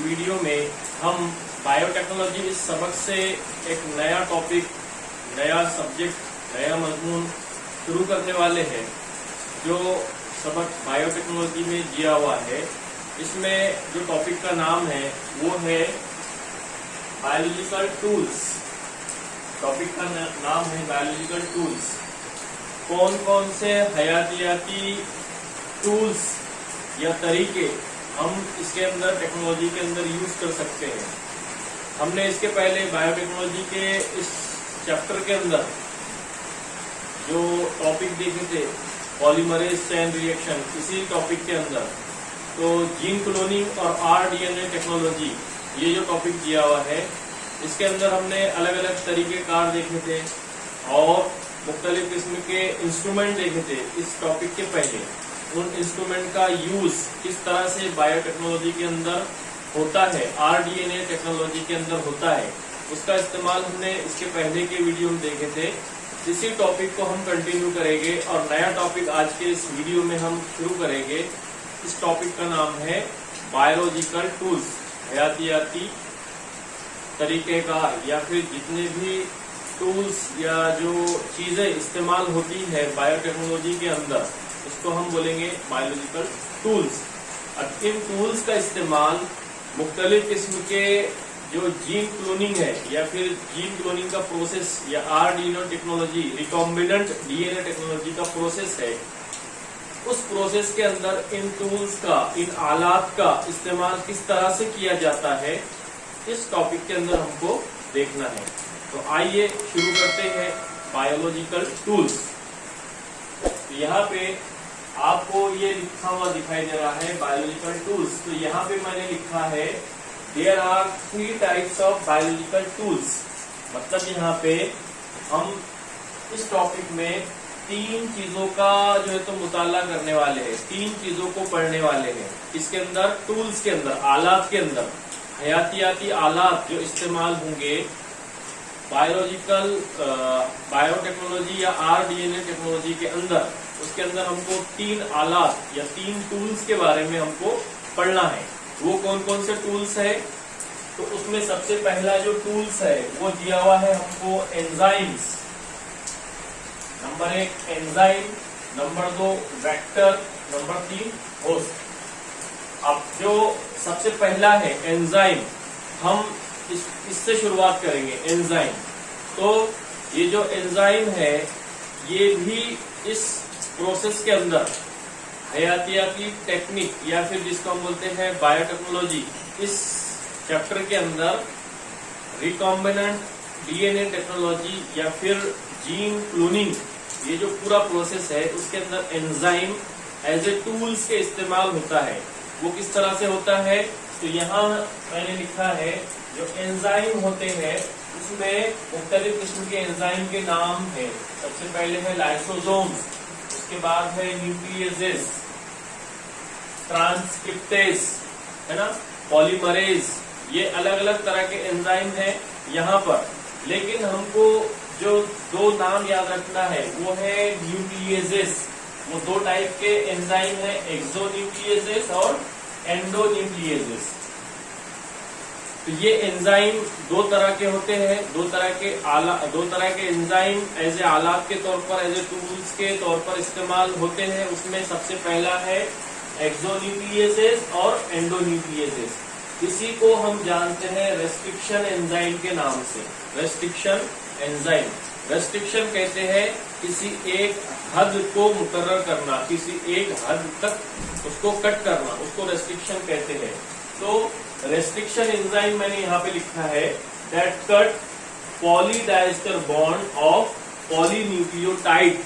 Video में हम biotechnology इस सबक से एक नया टॉपिक, नया सब्जेक्ट, नया मजमून शुरू करने वाले हैं। जो सबक बायोटेक्नोलॉजी में दिया हुआ है, इसमें जो टॉपिक का नाम है वो है बायोलॉजिकल टूल्स। टॉपिक का नाम है बायोलॉजिकल टूल्स। कौन कौन से हयातियाती टूल्स या तरीके हम इसके अंदर, टेक्नोलॉजी के अंदर यूज कर सकते हैं। हमने इसके पहले बायोटेक्नोलॉजी के इस चैप्टर के अंदर जो टॉपिक देखे थे, पॉलीमरेज चेन रिएक्शन, इसी टॉपिक के अंदर तो जीन क्लोनिंग और आरडीएनए टेक्नोलॉजी, ये जो टॉपिक दिया हुआ है, इसके अंदर हमने अलग अलग तरीके कार देखे थे और मुख्तलिफ किस्म के इंस्ट्रूमेंट देखे थे। इस टॉपिक के पहले उन इंस्ट्रूमेंट का यूज किस तरह से बायोटेक्नोलॉजी के अंदर होता है, आरडीएनए टेक्नोलॉजी के अंदर होता है, उसका इस्तेमाल हमने इसके पहले के वीडियो में देखे थे। इसी टॉपिक को हम कंटिन्यू करेंगे और नया टॉपिक आज के इस वीडियो में हम शुरू करेंगे। इस टॉपिक का नाम है बायोलॉजिकल टूल्स, हयातियाती तरीकेकार या फिर जितने भी टूल्स या जो चीजें इस्तेमाल होती है बायोटेक्नोलॉजी के अंदर, इसको हम बोलेंगे बायोलॉजिकल टूल्स। अब इन टूल्स का इस्तेमाल मुख्तलिफ किस्म के जो जीन क्लोनिंग है या फिर जीन क्लोनिंग का प्रोसेस या rDNA technology, recombinant DNA technology का प्रोसेस है, उस प्रोसेस के अंदर इन टूल्स का, इन आलात का इस्तेमाल किस तरह से किया जाता है, इस टॉपिक के अंदर हमको देखना है। तो आइए शुरू करते हैं बायोलॉजिकल टूल्स। यहाँ पे आपको ये लिखा हुआ दिखाई दे रहा है बायोलॉजिकल टूल्स। तो यहाँ पे मैंने लिखा है there are 3 types of biological tools. मतलब यहाँ पे हम इस टॉपिक में 3 चीजों का जो है तो मुताला करने वाले हैं, 3 चीजों को पढ़ने वाले हैं। इसके अंदर टूल्स के अंदर, आलात के अंदर, हयातियाती आलात जो इस्तेमाल होंगे बायोटेक्नोलॉजी या आरडीएनए टेक्नोलॉजी के अंदर, उसके अंदर हमको 3 आलात या 3 टूल्स के बारे में हमको पढ़ना है। वो कौन कौन से टूल्स है? तो उसमें सबसे पहला जो टूल्स है वो दिया हुआ है हमको enzymes. Number 1 enzyme, number 2 vector, number 3 host. अब जो सबसे पहला है एंजाइम, हम इससे शुरुआत करेंगे। एंजाइम, तो ये जो एंजाइम है ये भी इस प्रोसेस के अंदर हयातियाती टेक्निक या फिर जिसको हम बोलते हैं बायोटेक्नोलॉजी, इस चैप्टर के अंदर रिकॉम्बिनेंट डीएनए टेक्नोलॉजी या फिर जीन क्लोनिंग, ये जो पूरा प्रोसेस है उसके अंदर एंजाइम एज ए टूल्स के इस्तेमाल होता है। वो किस तरह से होता है? तो यहाँ मैंने लिखा है जो एंजाइम होते हैं उसमें मुख्तलिफ किस्म के एंजाइम के नाम है। सबसे पहले है लाइसोसोम्स, उसके बाद है न्यूक्लियेजेस, ट्रांसक्रिप्टेज, है ना, पॉलीमरेज, ये अलग अलग तरह के एंजाइम हैं यहाँ पर। लेकिन हमको जो 2 नाम याद रखना है वो है न्यूक्लियेजेस। वो 2 टाइप के एंजाइम है, एक्सोन्यूक्लियेजेस और एंडोन्यूक्लियेजेस। तो ये एंजाइम 2 तरह के होते हैं, 2 तरह के एंजाइम एज ए आलात के तौर पर, एज ए टूल्स के तौर पर इस्तेमाल होते हैं। उसमें सबसे पहला है एक्सोन्यूक्लियेजेस और एंडोन्यूक्लियेजेस। इसी को हम जानते हैं रेस्ट्रिक्शन एंजाइम के नाम से। रेस्ट्रिक्शन एंजाइम, रेस्ट्रिक्शन कहते हैं किसी एक हद को मुकर्रर करना, किसी एक हद तक उसको कट करना, उसको रेस्ट्रिक्शन कहते हैं। तो रेस्ट्रिक्शन एंजाइम मैंने यहाँ पे लिखा है that cut polydiester bond of polynucleotide.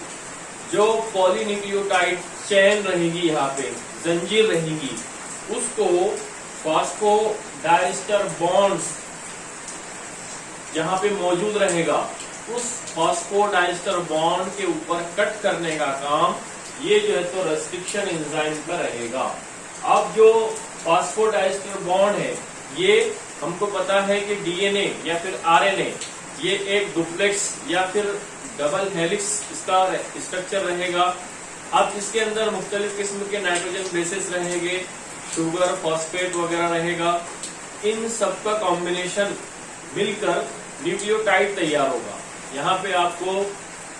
जो पॉलीन्यूक्लियोटाइड चेन रहेगी, यहाँ पे जंजीर रहेगी, उसको फॉस्फोडाइस्टर बॉन्ड्स जहाँ पे मौजूद रहेगा, उस फॉस्फोडाइस्टर बॉन्ड के ऊपर कट करने का काम ये जो है तो रेस्ट्रिक्शन एंजाइम का रहेगा। अब जो फॉस्फोडाइस्टर बॉन्ड है, ये हमको पता है कि डीएनए या फिर आरएनए, ये एक डुप्लेक्स या फिर डबल हेलिक्स इसका स्ट्रक्चर रहेगा। अब इसके अंदर मुख्तलिफ किस्म के नाइट्रोजन बेसेस रहेंगे, शुगर, फॉस्फेट वगैरह रहेगा। इन सब का कॉम्बिनेशन मिलकर न्यूक्लियोटाइड तैयार होगा। यहाँ पे आपको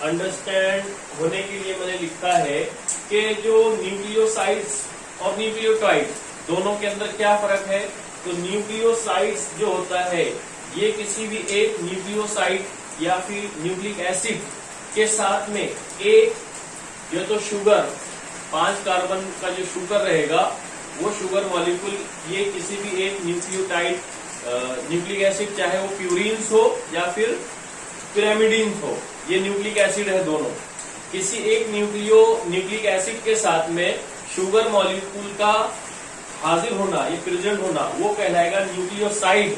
अंडरस्टैंड होने के लिए मैंने लिखा है कि जो न्यूक्लियोसाइड्स और न्यूक्लियोटाइड दोनों के अंदर क्या फर्क है। तो न्यूक्लियोसाइड्स जो होता है ये किसी भी एक न्यूक्लियोसाइड या फिर न्यूक्लिक एसिड के साथ में एक जो तो शुगर 5 कार्बन का जो शुगर रहेगा वो शुगर मॉलिक्यूल ये किसी भी एक न्यूक्लियोटाइड न्यूक्लिक एसिड चाहे वो प्यूरिन्स हो या फिर पिरामिडिन्स हो, ये न्यूक्लिक एसिड है दोनों। किसी एक न्यूक्लिक एसिड के साथ में शुगर मॉलिक्यूल का हाजिर होना, ये प्रेजेंट होना, वो कहलाएगा न्यूक्लियोसाइड।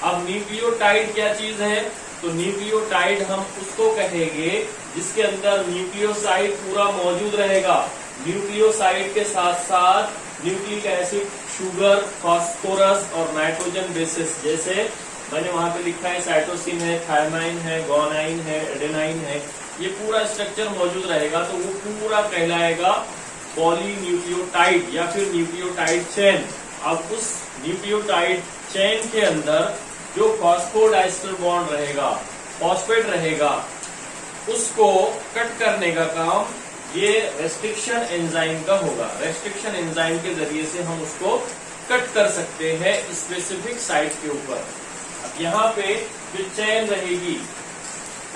अब न्यूक्लियोटाइड क्या चीज है। तो न्यूक्लियोटाइड हम उसको कहेंगे जिसके अंदर न्यूक्लियोसाइड पूरा मौजूद रहेगा। न्यूक्लियोसाइड के साथ साथ न्यूक्लिक एसिड, शुगर, फास्फोरस और नाइट्रोजन बेसिस, जैसे मैंने वहां पे लिखा है साइटोसिन है, थायमाइन है, गुआनाइन है, एडेनाइन है, ये पूरा स्ट्रक्चर मौजूद रहेगा। तो वो पूरा कहलाएगा पॉलीन्यूक्लियोटाइड या फिर न्यूक्लियोटाइड चेन। अब उस न्यूक्लियोटाइड चेन के अंदर जो फॉस्फोडाइस्टर बॉन्ड रहेगा, फॉस्फेट रहेगा, उसको कट करने का काम ये रेस्ट्रिक्शन एंजाइम का होगा। रेस्ट्रिक्शन एंजाइम के जरिए से हम उसको कट कर सकते हैं स्पेसिफिक साइट के ऊपर। अब यहाँ पे जो चेन रहेगी,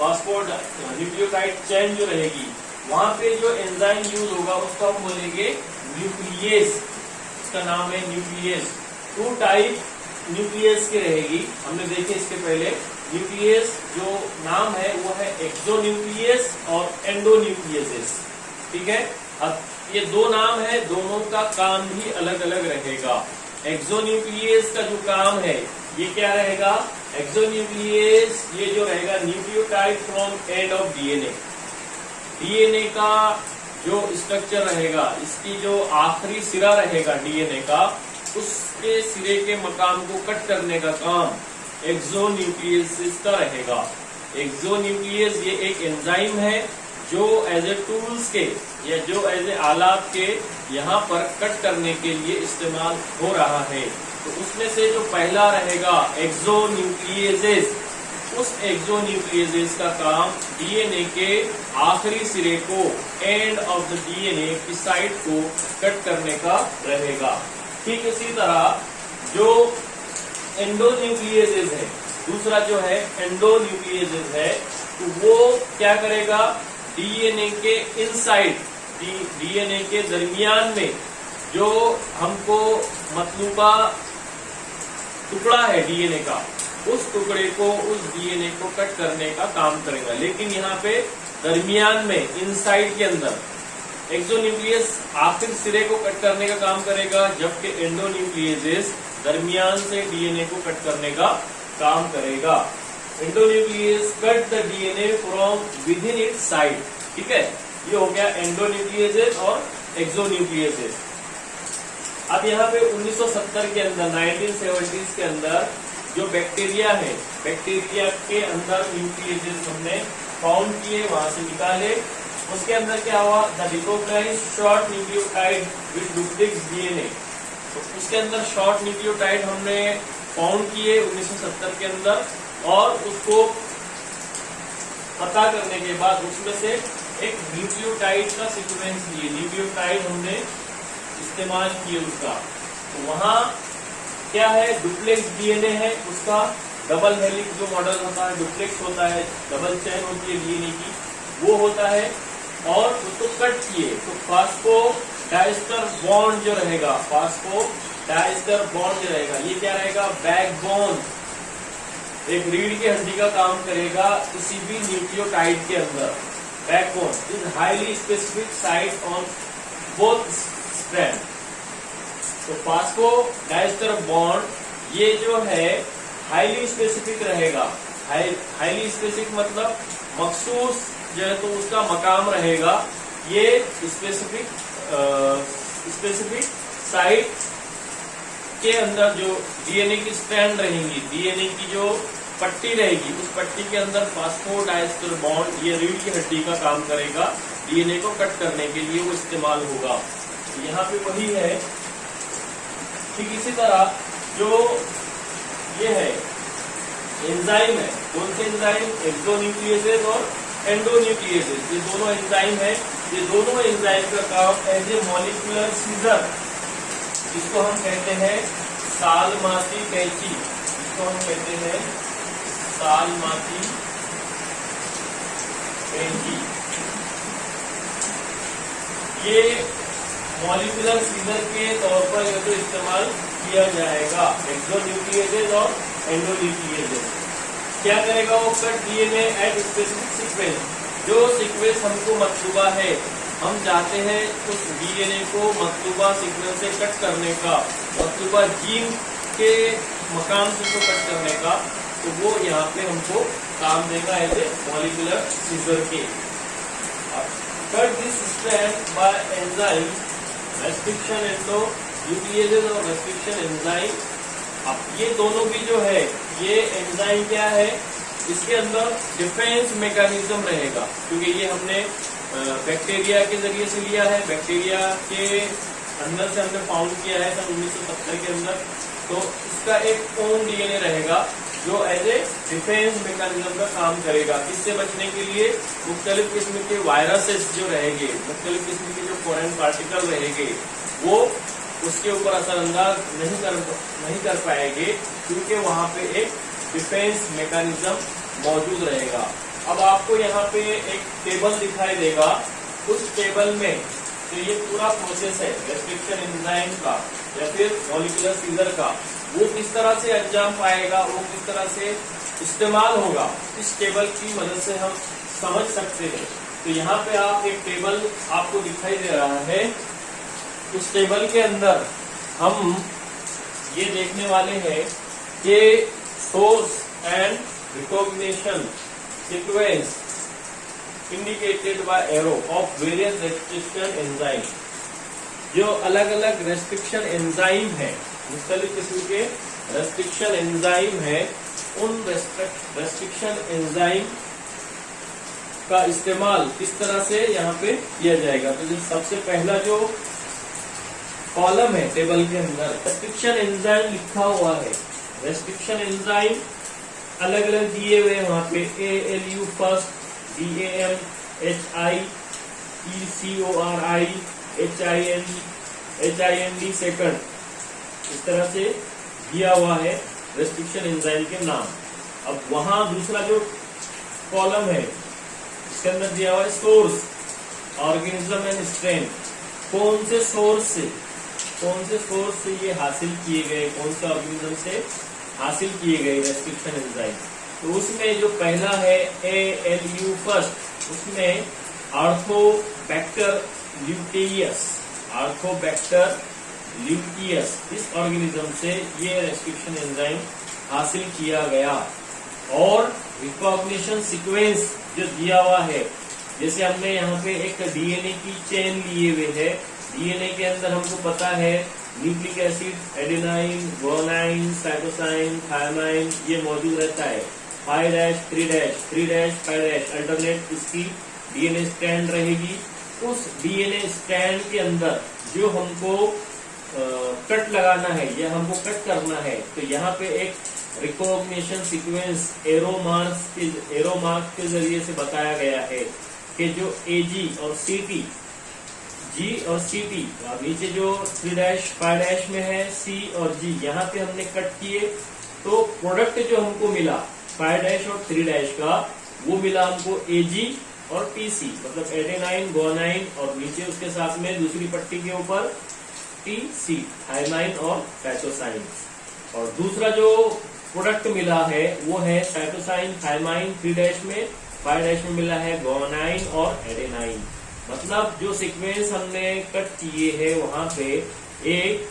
न्यूक्लियोटाइड चेन जो रहेगी, वहां पे जो एंजाइम यूज होगा उसको हम बोलेंगे न्यूक्लियेज। इसका नाम है न्यूक्लियेज। 2 टाइप न्यूक्लियस की रहेगी, हमने देखे इसके पहले। न्यूक्लियस जो नाम है वो है एक्सोन्यूक्लियस और एंडोन्यूक्लियस, ठीक है। अब ये 2 नाम है, दोनों का काम भी अलग अलग रहेगा। एक्सोन्यूक्लियस का जो काम है ये क्या रहेगा। एक्सोन्यूक्लियस ये जो रहेगा nucleotide from end of DNA. DNA का जो स्ट्रक्चर रहेगा, इसकी जो आखिरी सिरा रहेगा डीएनए का, उसके सिरे के मकाम को कट करने का काम एक्सोन्यूक्लियस का रहेगा। एक्सोन्यूक्लियस ये एक एंजाइम है जो एज ए टूल्स के या जो एज ए आलात के यहाँ पर कट करने के लिए इस्तेमाल हो रहा है। तो उसमें से जो पहला रहेगा एक्सोन्यूक्लियेजेस, उस एक्सोन्यूक्लियेजेस का काम डीएनए के आखिरी सिरे को, एंड ऑफ द डीएनए की साइड को कट करने का रहेगा। ठीक इसी तरह जो एंडोन्यूक्लियेजेस है, दूसरा जो है एंडोन्यूक्लियेजेस है, तो वो क्या करेगा। डीएनए के इनसाइड, डीएनए के दरमियान में जो हमको मतलूबा टुकड़ा है डीएनए का, उस टुकड़े को, उस डीएनए को कट करने का काम करेगा। लेकिन यहाँ पे दरमियान में, इनसाइड के अंदर एक्सोन्यूक्लियस आखिर सिरे को कट करने का काम करेगा, जबकि एंडोन्यूक्लियस दरमियान से डीएनए को कट करने का काम करेगा। Endonuclease cut the DNA from with in its side, ठीक है। ये हो गया एंडोन्यूक्लियस और एक्सोन्यूक्लियस। अब यहाँ पे 1970 के अंदर, 1970s के अंदर जो बैक्टीरिया है, बैक्टीरिया के अंदर न्यूक्लियस हमने फाउंड किए, वहां से निकाले। उसके अंदर क्या हुआ, the recognised short nucleotide with duplex DNA. तो उसके अंदर शॉर्ट न्यूक्लियोटाइड हमने फाउंड किए 1970 के अंदर, और उसको पता करने के बाद उसमें से एक न्यूक्लियोटाइड का सीक्वेंस लिए, न्यूक्लियोटाइड हमने इस्तेमाल किए उसका। तो वहां क्या है, डुप्लेक्स डीएनए है, उसका डबल हेलिक्स जो मॉडल होता है, डुप्लेक्स होता है, डबल चेन होती है डीएनए की, वो होता है। और उसको कट किए तो फास्फोडाइस्टर बॉन्ड जो रहेगा, फास्फोडाइस्टर बॉन्ड जो रहेगा, ये क्या रहेगा, बैकबोन, एक रीढ़ की हड्डी का काम करेगा किसी भी न्यूक्लियोटाइड के अंदर। Backbone is highly specific site on both strand. तो फास्फोडाइस्टर बॉन्ड ये जो है हाईली स्पेसिफिक रहेगा। हाईली स्पेसिफिक मतलब मखसूस जो है, तो उसका मकाम रहेगा ये स्पेसिफिक साइट के अंदर जो डीएनए की स्ट्रैंड रहेंगी, डीएनए की जो पट्टी रहेगी, उस पट्टी के अंदर फास्फोडाइस्टर बॉन्ड ये रीढ़ की हड्डी का काम करेगा, डीएनए को कट करने के लिए वो इस्तेमाल होगा। तो यहाँ पे वही है। ठीक इसी तरह जो ये है एंजाइम है। कौन से एंजाइम? एक्सोन्यूक्लियेसेस और एंडोन्यूक्लियेसेस, ये दोनों एंजाइम है। ये दोनों एंजाइम का काम एज ए मॉलिक्यूलर सीजर, इसको हम कहते हैं सालमाती कैंची, इसको हम कहते हैं सालमाती कैंची। ये मॉलिक्यूलर सीजर के तौर पर ये तो इस्तेमाल किया जाएगा। एक्सोन्यूक्लियेसेस और एंडोन्यूक्लियेसेस क्या करेगा? वो cut DNA at specific sequence, जो सीक्वेंस हमको मतलूबा है, हम चाहते हैं उस डीएनए को मतलूबा सीक्वेंस से कट करने का, मतलूबा जीन के मकाम से उसको कट करने का, तो वो यहाँ पे हमको काम देगा एज ए मॉलिक्यूलर सीजर के। Cut this strand by enzyme restriction endonucleases और रेस्ट्रिक्शन एंजाइम। अब ये दोनों भी जो है, ये एंजाइम क्या है, इसके अंदर डिफेंस मैकेनिज्म रहेगा, क्योंकि ये हमने बैक्टीरिया के जरिए से लिया है, बैक्टीरिया के अंदर से हमने फाउंड किया है सन 1970 के अंदर। तो इसका एक ओन डीएनए रहेगा जो एज ए डिफेंस मैकेनिज्म का काम करेगा। इससे बचने के लिए मुख्तलिफ किस्म के वायरसेस जो रहेंगे, मुख्तलिफ किस्म के जो फॉरेन पार्टिकल रहेंगे, वो उसके ऊपर असरअंदाज नहीं कर पाएंगे, क्योंकि वहां पे एक डिफेंस मैकेनिज्म मौजूद रहेगा। अब आपको यहाँ पे एक टेबल दिखाई देगा, उस टेबल में तो ये पूरा प्रोसेस है रेस्ट्रिक्शन एंजाइम का या फिर मॉलिक्यूलर सीजर का, वो किस तरह से अंजाम पाएगा, वो किस तरह से इस्तेमाल होगा, इस टेबल की मदद से हम समझ सकते हैं। तो यहाँ पे आप एक टेबल आपको दिखाई दे रहा है, उस टेबल के अंदर हम ये देखने वाले हैं कि source and recognition sequence indicated by arrow of various restriction enzyme. जो अलग अलग रेस्ट्रिक्शन एंजाइम है, मुख्तलिफ किस्म के रेस्ट्रिक्शन एंजाइम है, उन रेस्ट्रिक्शन एंजाइम का इस्तेमाल किस तरह से यहाँ पे किया जाएगा। तो सबसे पहला जो कॉलम है टेबल के अंदर रेस्ट्रिक्शन एंजाइम लिखा हुआ है। रेस्ट्रिक्शन एंजाइम अलग अलग दिए हुए वहां पे ALU first, DAM, HI, ECORI, HIND second, इस तरह से दिया हुआ है रेस्ट्रिक्शन एंजाइम के नाम। अब वहां दूसरा जो कॉलम है इसके अंदर दिया हुआ है सोर्स, ऑर्गेनिज्म एंड स्ट्रेन। कौन से सोर्स से ये हासिल किए गए, कौन से ऑर्गेनिज्म से हासिल किए गए रेस्ट्रिक्शन एंजाइम। तो उसमें जो पहला है ALU फर्स्ट, उसमें आर्थोबैक्टर ल्यूटियस, इस ऑर्गेनिज्म से ये रेस्ट्रिक्शन एंजाइम हासिल किया गया। और रिकॉग्निशन सीक्वेंस जो दिया हुआ है, जैसे हमने यहाँ पे एक डीएनए की चेन लिए हुए है, डीएनए के अंदर हमको पता है nucleic acid, adenine, guanine, cytosine, thymine ये मौजूद रहता है। 5' 3' 5' अल्टरनेट इसकी डीएनए स्ट्रैंड रहेगी। उस डीएनए स्ट्रैंड के अंदर जो हमको कट लगाना है या हमको कट करना है, तो यहाँ पे एक रिकॉग्निशन सीक्वेंस एरो मार्क के जरिए से बताया गया है कि जो AG और CT, G और CT, नीचे जो 3' 5' में है C और G, यहाँ पे हमने कट किए, तो प्रोडक्ट जो हमको मिला 5' और 3' का, वो मिला हमको AG और TC, मतलब एडेनाइन, गुआनाइन, और नीचे उसके साथ में दूसरी पट्टी के ऊपर TC, थायमाइन और साइटोसाइन। और दूसरा जो प्रोडक्ट मिला है वो है साइटोसाइन, थायमाइन 3' में, 5' में मिला है गुआनाइन और एडेनाइन। मतलब जो सीक्वेंस हमने कट किए है वहां पे एक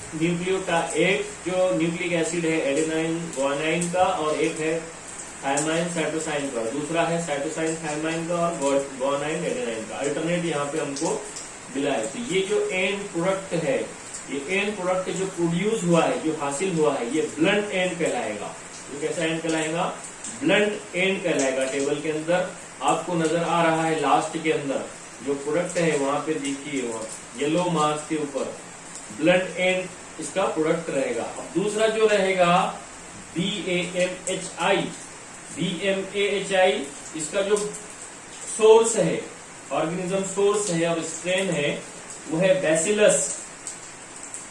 जो न्यूक्लिक एसिड है एडेनाइन गुआनाइन का, और एक है थायमाइन साइटोसाइन का, दूसरा है साइटोसाइन थायमाइन का और गुआनाइन एडेनाइन का। अल्टरनेट यहाँ पे हमको मिला है। तो ये जो एंड प्रोडक्ट है, ये एंड प्रोडक्ट जो प्रोड्यूस हुआ है, जो हासिल हुआ है, ये ब्लंट एंड कहलाएगा। ये कैसा एंड कहलाएगा? ब्लंट एंड कहलाएगा। टेबल के अंदर आपको नजर आ रहा है, लास्ट के अंदर जो प्रोडक्ट है वहां पे देखिए, वहां येलो मार्क के ऊपर ब्लंट एंड इसका प्रोडक्ट रहेगा। अब दूसरा जो रहेगा BAMHI, BMAHI इसका जो सोर्स है, ऑर्गेनिज्म सोर्स है और स्ट्रेन है वो है बैसिलस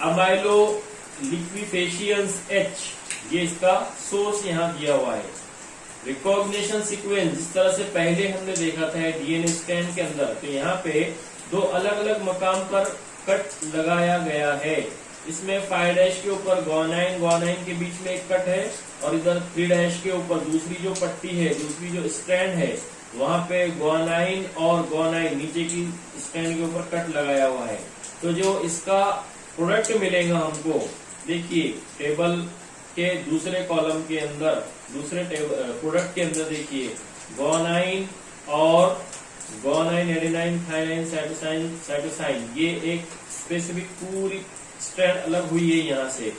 अमाइलोलिक्विफेशियंस H, ये इसका सोर्स यहाँ दिया हुआ है। रिकॉग्निशन सीक्वेंस जिस तरह से पहले हमने देखा था डीएनए स्ट्रैंड के अंदर, तो यहाँ पे दो अलग अलग मकाम पर कट लगाया गया है। इसमें 5' के ऊपर गुआनाइन, गुआनाइन के बीच में एक कट है और इधर 3' के ऊपर दूसरी जो पट्टी है, दूसरी जो स्ट्रैंड है वहां पे गुआनाइन और गुआनाइन नीचे की स्ट्रैंड के ऊपर कट लगाया हुआ है। तो जो इसका प्रोडक्ट मिलेगा हमको, देखिए टेबल के दूसरे कॉलम के अंदर, दूसरे प्रोडक्ट के अंदर देखिए गुआनाइन और गुआनाइन, एडेनाइन, थाइमाइन, साइटोसाइन, ये एक स्पेसिफिक पूरी स्ट्रैंड अलग हुई है यहाँ से,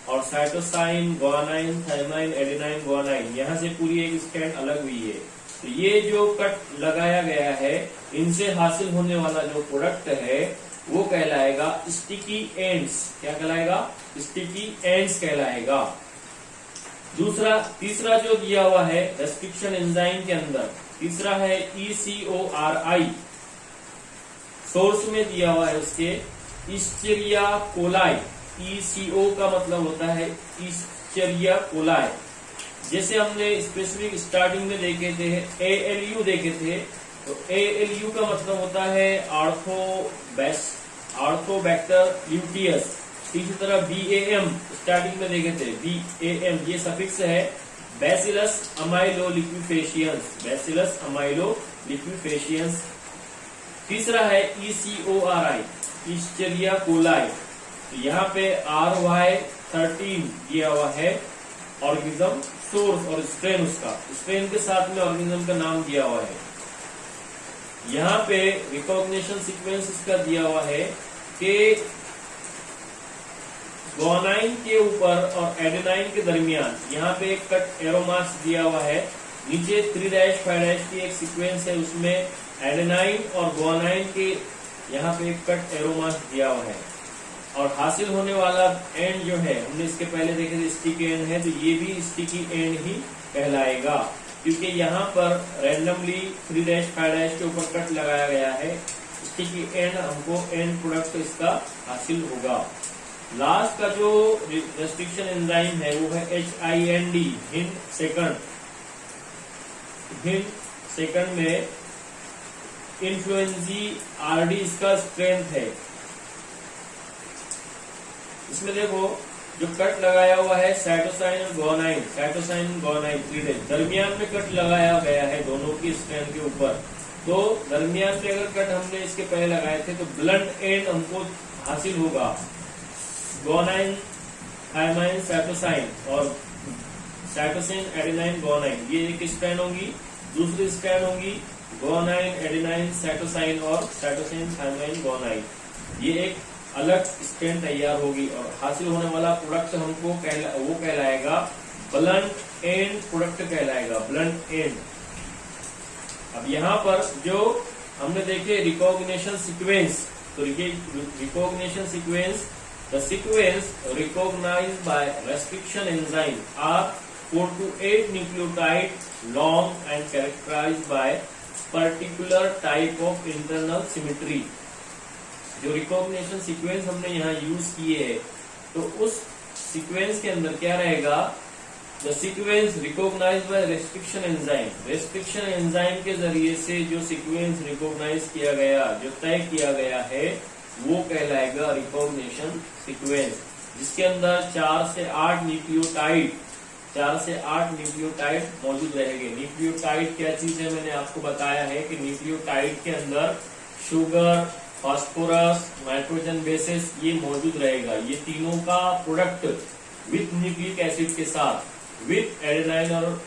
और cytosine, guanine, thymine, adenine, guanine, यहाँ से पूरी एक स्ट्रैंड अलग हुई है। तो ये जो कट लगाया गया है, इनसे हासिल होने वाला जो प्रोडक्ट है वो कहलाएगा स्टिकी एंड्स। क्या कहलाएगा? स्टिकी एंड्स कहलाएगा। तीसरा जो दिया हुआ है रेस्ट्रिक्शन एंजाइम के अंदर, तीसरा है ECORI, सोर्स में दिया हुआ है उसके इस्चेरिया कोलाई। ECO का मतलब होता है इस्चेरिया कोलाई। जैसे हमने स्पेसिफिक स्टार्टिंग में देखे थे ALU देखे थे, तो ALU का मतलब होता है आर्थोबैक्टर ल्यूटियस। इसी तरह BAM स्टार्टिंग में देखे थे, BAM ये सफिक्स है बैसिलस अमाइलोलिक्विफेशियंस, बैसिलस अमाइलोलिक्विफेशियंस। तीसरा है ECORI, इस्चेरिया कोलाई। तो यहाँ पे RY13 दिया हुआ है ऑर्गेनिज्म सोर्स और स्ट्रेन, उसका स्ट्रेन के साथ में ऑर्गेनिज्म का नाम दिया हुआ है। यहाँ पे रिकॉग्निशन सीक्वेंस इसका दिया हुआ है कि गुआनाइन के ऊपर और एडेनाइन के दरमियान यहाँ पे एक कट एरो मार्क्स दिया हुआ है। नीचे 3' 5' की एक सीक्वेंस है, उसमें एडेनाइन और गुआनाइन के यहाँ पे एक कट एरो मार्क्स दिया हुआ है। और हासिल होने वाला एंड जो है, हमने इसके पहले देखे थे स्टिकी एंड है, तो ये भी स्टिकी एंड ही कहलाएगा, क्योंकि यहाँ पर रैंडमली 3' 5' के ऊपर कट लगाया गया है। स्टिकी एंड हमको एंड प्रोडक्ट इसका हासिल होगा। लास्ट का जो रेस्ट्रिक्शन एंजाइम है वो है HIND, hind second. Hind second में इन्फ्लुएंजी RD इसका स्ट्रेंथ है। इसमें देखो जो कट लगाया हुआ है साइटोसाइन और गुआनाइन, साइटोसाइन गुआनाइन 3' दरमियान में कट लगाया गया है दोनों की स्ट्रेंथ के ऊपर। तो दरमियान में अगर कट हमने इसके पहले लगाए थे तो ब्लंट एंड हमको हासिल होगा। गुआनाइन, थाइमाइन, साइटोसाइन और साइटोसिन, एडेनाइन, गुआनाइन, ये एक स्ट्रैंड होगी। दूसरी स्ट्रैंड होगी गुआनाइन, एडेनाइन, साइटोसाइन और साइटोसिन, थाइमाइन, गुआनाइन, ये एक अलग स्ट्रैंड तैयार होगी। और हासिल होने वाला प्रोडक्ट हमको वो कहलाएगा ब्लंट एंड प्रोडक्ट कहलाएगा, ब्लंट एंड। अब यहाँ पर जो हमने देखे रिकॉग्निशन सीक्वेंस, तो recognition sequence, the sequence recognized by restriction enzyme are 4 to 8 nucleotide long and characterized by particular type of internal symmetry। जो रिकॉग्निशन सीक्वेंस हमने यहाँ यूज किए है, तो उस सीक्वेंस के अंदर क्या रहेगा? The sequence recognised by restriction enzyme, restriction enzyme के जरिए से जो सीक्वेंस रिकॉग्नाइज किया गया, जो तय किया गया है, वो कहलाएगा रिकॉग्निशन सीक्वेंस, जिसके अंदर 4 से 8 न्यूक्लियोटाइड, 4 से 8 न्यूक्लियोटाइड मौजूद रहेंगे। न्यूक्लियोटाइड क्या चीज है, मैंने आपको बताया है कि न्यूक्लियोटाइड के अंदर शुगर, फास्फोरस, नाइट्रोजन बेसेस ये मौजूद रहेगा। ये तीनों का प्रोडक्ट विथ न्यूक्लिक एसिड के साथ, विथ एडेनाइन और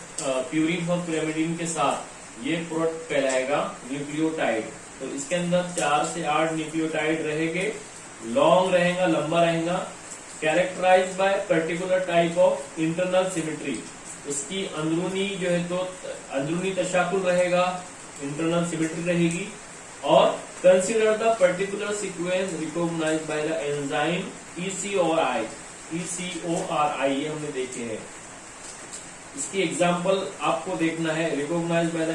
प्यूरिन और पिरामिडिन के साथ, ये प्रोडक्ट कहलाएगा न्यूक्लियोटाइड। तो इसके अंदर 4 से 8 न्यूक्लियोटाइड रहेंगे, लॉन्ग रहेगा, लंबा रहेगा, characterised by particular type of internal symmetry. उसकी अंदरूनी जो है तो अंदरूनी तशाकुल रहेगा, इंटरनल सिमेट्री रहेगी। और consider the particular sequence recognised by the enzyme ECORI, ये हमने देखे हैं। इसकी एग्जाम्पल आपको देखना है, recognise by the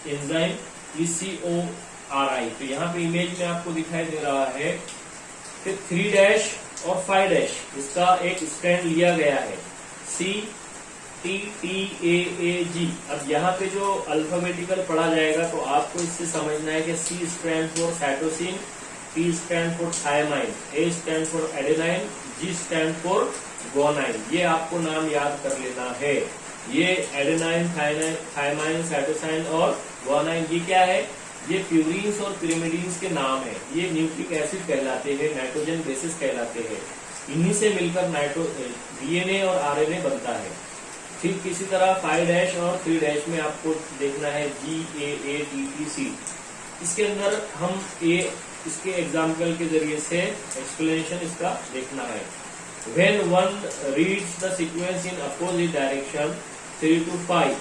enzyme ECORI। तो यहाँ पे इमेज में आपको दिखाई दे रहा है कि 3' और 5' इसका एक स्टैंड लिया गया है, CTTAAG। अब यहाँ पे जो अल्फाबेटिकल पढ़ा जाएगा तो आपको इससे समझना है कि C stand for cytosine, T stand for thymine, A stand for adenine, G stand for guanine. ये आपको नाम याद कर लेना है। ये एडेनाइन, थायमाइन, साइटोसाइन और गुआनाइन ये क्या है? ये प्यूरिन्स और पिरिमिडीन्स के नाम है। ये न्यूक्लिक एसिड कहलाते हैं, नाइट्रोजन बेसिस कहलाते हैं। इन्हीं से मिलकर DNA और RNA बनता है। ठीक इसी तरह 5' और 3' में आपको देखना है GAATTC। इसके अंदर हम इसके एग्जाम्पल के जरिए से एक्सप्लेनेशन इसका देखना है। When one reads the sequence in opposite direction 3 to 5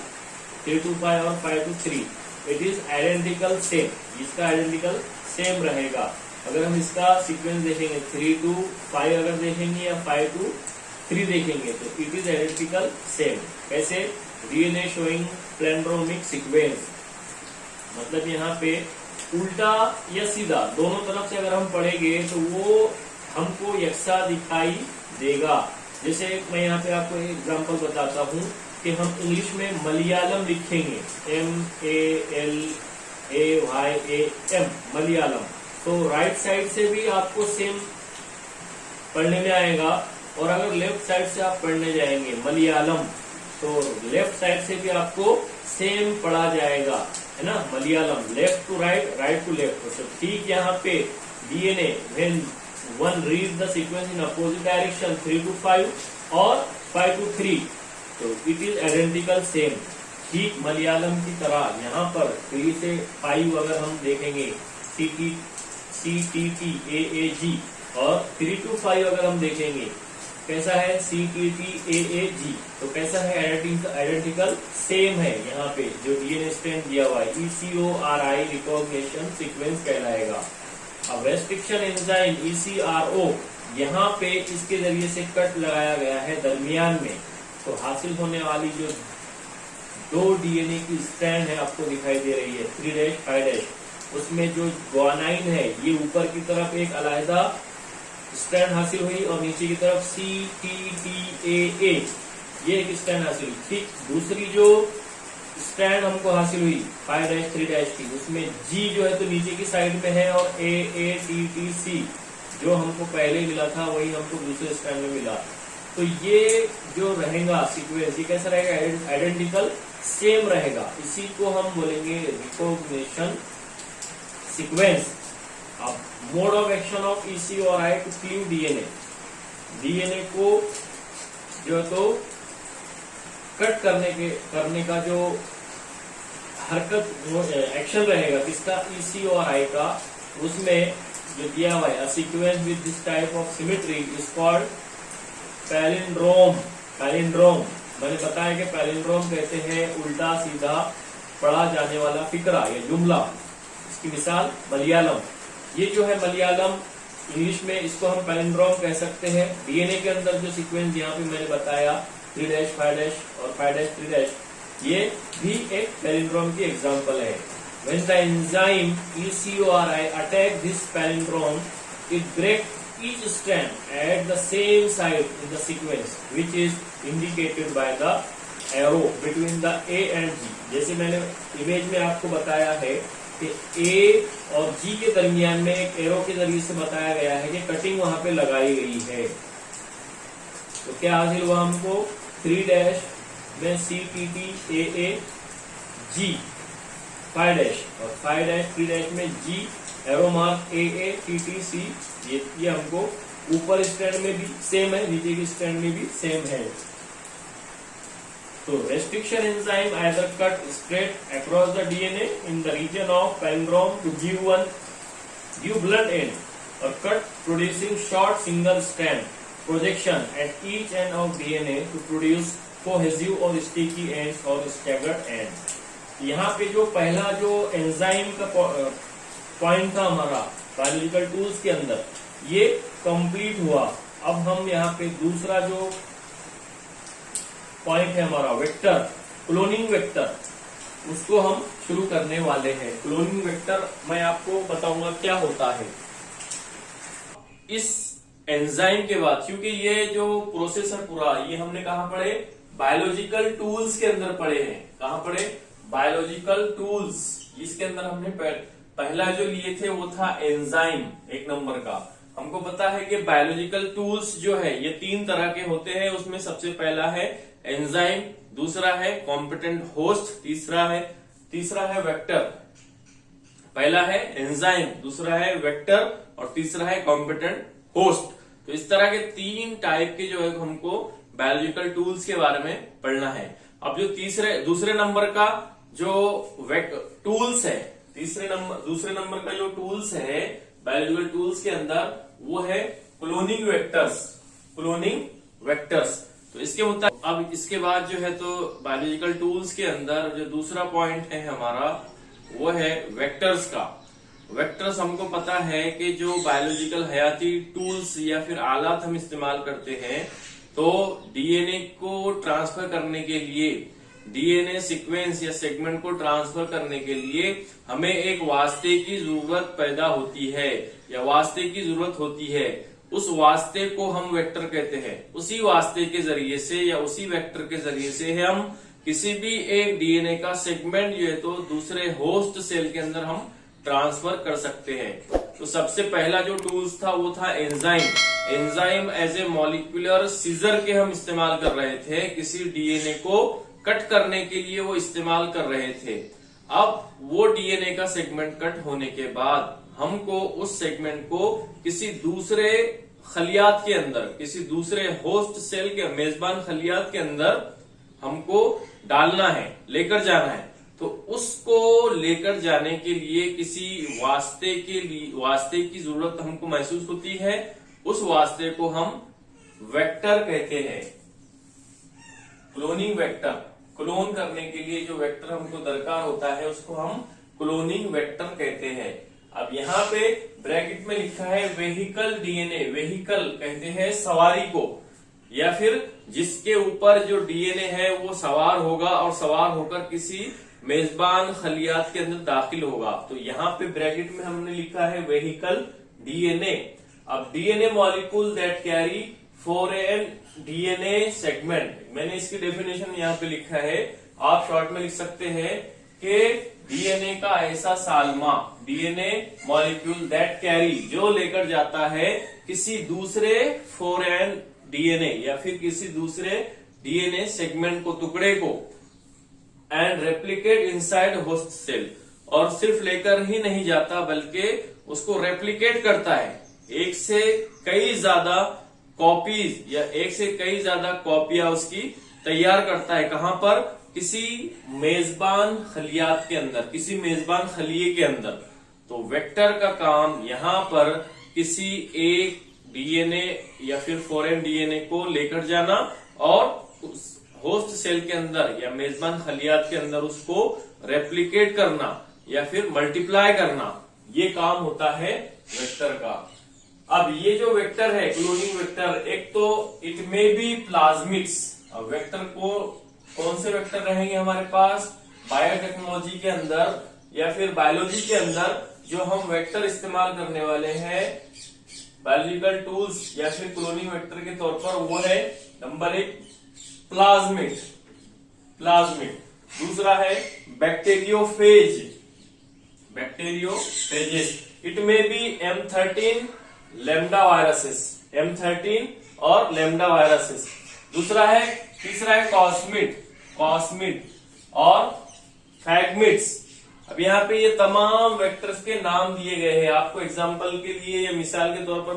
और 5 to 3, it is identical same। इसका आइडेंटिकल सेम रहेगा। अगर हम इसका सीक्वेंस देखेंगे 3 to 5 अगर देखेंगे या 5 to 3 देखेंगे तो इट इज आइडेंटिकल सेम। कैसे? DNA शोइंग प्लेंड्रोमिक सीक्वेंस, मतलब यहाँ पे उल्टा या सीधा दोनों तरफ से अगर हम पढ़ेंगे तो वो हमको यकसा दिखाई देगा। जैसे मैं यहाँ पे आपको एक एग्जांपल बताता हूँ कि हम इंग्लिश में मलयालम लिखेंगे, MALAYAM, मलयालम। तो राइट साइड से भी आपको सेम पढ़ने में आएगा, और अगर लेफ्ट साइड से आप पढ़ने जाएंगे मलयालम तो लेफ्ट साइड से भी आपको सेम पढ़ा जाएगा, है ना? Malayalam, left to right, right to left. तो ठीक यहाँ पे DNA when one read the sequence in opposite direction 3 to 5 और 5 to 3, तो इट इज आइडेंटिकल सेम। ठीक मलयालम की तरह यहाँ पर 3 से 5 अगर हम देखेंगे CTTAAG, और 3 to 5 अगर हम देखेंगे कैसा है CTTAAG, तो कैसा है? आइडेंटिकल सेम है। यहाँ पे जो DNA स्ट्रैंड दिया हुआ है ECORI रिकॉग्निशन सीक्वेंस कहलाएगा। अब रेस्ट्रिक्शन एंजाइम ECRO, यहाँ पे इसके जरिए से कट लगाया गया है दरमियान में, तो हासिल होने वाली जो 2 DNA की स्ट्रैंड है आपको दिखाई दे रही है 3' 5', उसमें जो गुआनाइन है ये ऊपर की तरफ एक अलहदा स्ट्रैंड हासिल हुई और नीचे की तरफ CTTAA ये एक स्ट्रैंड हासिल हुई। ठीक दूसरी जो स्ट्रैंड हमको हासिल हुई 5' 3' की, उसमें G जो है तो नीचे की साइड में है, और AATTC जो हमको पहले मिला था वही हमको दूसरे स्ट्रैंड में मिला। तो ये जो रहेगा सीक्वेंस, ये कैसा रहेगा? आइडेंटिकल सेम रहेगा। इसी को हम बोलेंगे रिकॉग्निशन सीक्वेंस। अब mode of action of ECORI to cleave DNA को जो तो कट करने का जो हरकत एक्शन रहेगा किसका? ECORI का। उसमें जो दिया हुआ है sequence with this type of symmetry is called palindrome. मैंने बताया कि पैलिंड्रोम कहते हैं उल्टा सीधा पढ़ा जाने वाला फिक्रा या जुमला। इसकी मिसाल मलयालम। ये जो है मलयालम इंग्लिश में इसको हम पैलिंड्रोम कह सकते हैं। DNA के अंदर जो सीक्वेंस यहाँ पे मैंने बताया 3' 5' और 5' 3', ये भी एक पैलिंड्रोम की एग्जांपल है। When the enzyme ECORI attack this palindrome, it breaks each strand at the same site in the sequence, which is indicated by the arrow between the A and G। जैसे मैंने image में आपको बताया है कि A और G के दरमियान में एक एरो के जरिए से बताया गया है कि कटिंग वहां पे लगाई गई है। तो क्या हासिल हुआ हमको? 3' में CTTAAG, 5' और 5' 3' में G, एरो मार्क AATTC। ये हमको ऊपर स्टैंड में भी सेम है, नीचे की स्टैंड में भी सेम है। तो restriction enzyme either cut straight across the DNA in the region of palindrome to give blunt end, or cut producing short single strand projection at each end of DNA to produce cohesive or sticky ends or staggered ends। यहाँ पे जो पहला जो enzyme का point था हमारा biological tools के अंदर, ये कंप्लीट हुआ। अब हम यहाँ पे दूसरा जो पॉइंट है हमारा वेक्टर, क्लोनिंग वेक्टर, उसको हम शुरू करने वाले हैं। क्लोनिंग वेक्टर मैं आपको बताऊंगा क्या होता है। इस एंजाइम के बाद, क्योंकि ये जो प्रोसेस है पूरा, ये हमने कहाँ पढ़े, बायोलॉजिकल टूल्स के अंदर पढ़े हैं। कहाँ पढ़े, बायोलॉजिकल टूल्स। इसके अंदर हमने पहला जो लिए थे वो था एंजाइम, एक नंबर का। हमको पता है कि बायोलॉजिकल टूल्स जो है ये 3 तरह के होते हैं। उसमें सबसे पहला है एंजाइम, दूसरा है कॉम्पिटेंट होस्ट, तीसरा है वेक्टर। पहला है एंजाइम, दूसरा है वेक्टर और तीसरा है कॉम्पिटेंट होस्ट। तो इस तरह के 3 टाइप के जो है हमको बायोलॉजिकल टूल्स के बारे में पढ़ना है। अब जो दूसरे नंबर का जो टूल्स है, दूसरे नंबर का जो टूल्स है बायोलॉजिकल टूल्स के अंदर, वो है क्लोनिंग वेक्टर्स। तो इसके मुताबिक अब इसके बाद जो है तो बायोलॉजिकल टूल्स के अंदर जो दूसरा पॉइंट है हमारा, वो है वेक्टर्स का। वेक्टर्स हमको पता है कि जो बायोलॉजिकल हयाती टूल्स या फिर आलात हम इस्तेमाल करते हैं, तो डीएनए को ट्रांसफर करने के लिए, डीएनए सीक्वेंस या सेगमेंट को ट्रांसफर करने के लिए हमें एक वास्ते की जरूरत पैदा होती है या वास्ते की जरूरत होती है। उस वास्ते को हम वेक्टर कहते हैं। उसी वास्ते के जरिए से या उसी वेक्टर के जरिए से हम किसी भी एक डीएनए का सेगमेंट जो है तो दूसरे होस्ट सेल के अंदर हम ट्रांसफर कर सकते हैं। तो सबसे पहला जो टूल्स था वो था enzyme as a molecular scissor के हम इस्तेमाल कर रहे थे। किसी डीएनए को कट करने के लिए वो इस्तेमाल कर रहे थे। अब वो डीएनए का सेगमेंट कट होने के बाद हमको उस सेगमेंट को किसी दूसरे खलियात के अंदर, किसी दूसरे होस्ट सेल के मेजबान खलियात के अंदर हमको डालना है, लेकर जाना है। तो उसको लेकर जाने के लिए किसी वास्ते की जरूरत हमको महसूस होती है। उस वास्ते को हम वेक्टर कहते हैं, क्लोनिंग वेक्टर। क्लोन करने के लिए जो वेक्टर हमको दरकार होता है उसको हम क्लोनिंग वेक्टर कहते हैं। अब यहाँ पे ब्रैकेट में लिखा है वेहिकल डीएनए। वेहिकल कहते हैं सवारी को, या फिर जिसके ऊपर जो डीएनए है वो सवार होगा और सवार होकर किसी मेजबान खलियात के अंदर दाखिल होगा। तो यहाँ पे ब्रैकेट में हमने लिखा है वेहिकल डीएनए। अब DNA molecule that carry foreign DNA segment, मैंने इसकी डेफिनेशन यहाँ पे लिखा है, आप शॉर्ट में लिख सकते हैं कि डीएनए का ऐसा सालमा, डीएनए मॉलिक्यूल दैट कैरी, जो लेकर जाता है किसी दूसरे फॉरेन डीएनए या फिर किसी दूसरे डीएनए सेगमेंट को, टुकड़े को, and replicate inside host cell, और सिर्फ लेकर ही नहीं जाता बल्कि उसको रेप्लिकेट करता है। एक से कई ज्यादा कॉपीज या एक से कई ज्यादा कॉपियां उसकी तैयार करता है। कहां पर, किसी मेजबान खलियात के अंदर, किसी मेजबान खलिये के अंदर। तो वेक्टर का काम यहां पर किसी एक डीएनए या फिर फॉरेन डीएनए को लेकर जाना और उस होस्ट सेल के अंदर या मेजबान खलियात के अंदर उसको रेप्लिकेट करना या फिर मल्टीप्लाई करना, ये काम होता है वेक्टर का। अब ये जो वेक्टर है क्लोनिंग वेक्टर, एक तो इट मे बी प्लाज्मिड्स। अब वेक्टर को कौन से वेक्टर रहेंगे हमारे पास, बायोटेक्नोलॉजी के अंदर या फिर बायोलॉजी के अंदर जो हम वेक्टर इस्तेमाल करने वाले हैं बायोलॉजिकल टूल्स या फिर क्लोनिंग वेक्टर के तौर पर, वो है नंबर 1 प्लाज्मिड, दूसरा है bacteriophages, it may B M13 lambda viruses, M13 और लैम्डा वायरसेस। तीसरा है कॉस्मिड और फैगमिड्स। अब यहाँ पे ये तमाम वेक्टर्स के नाम दिए गए हैं। आपको एग्जांपल के लिए या मिसाल के तौर पर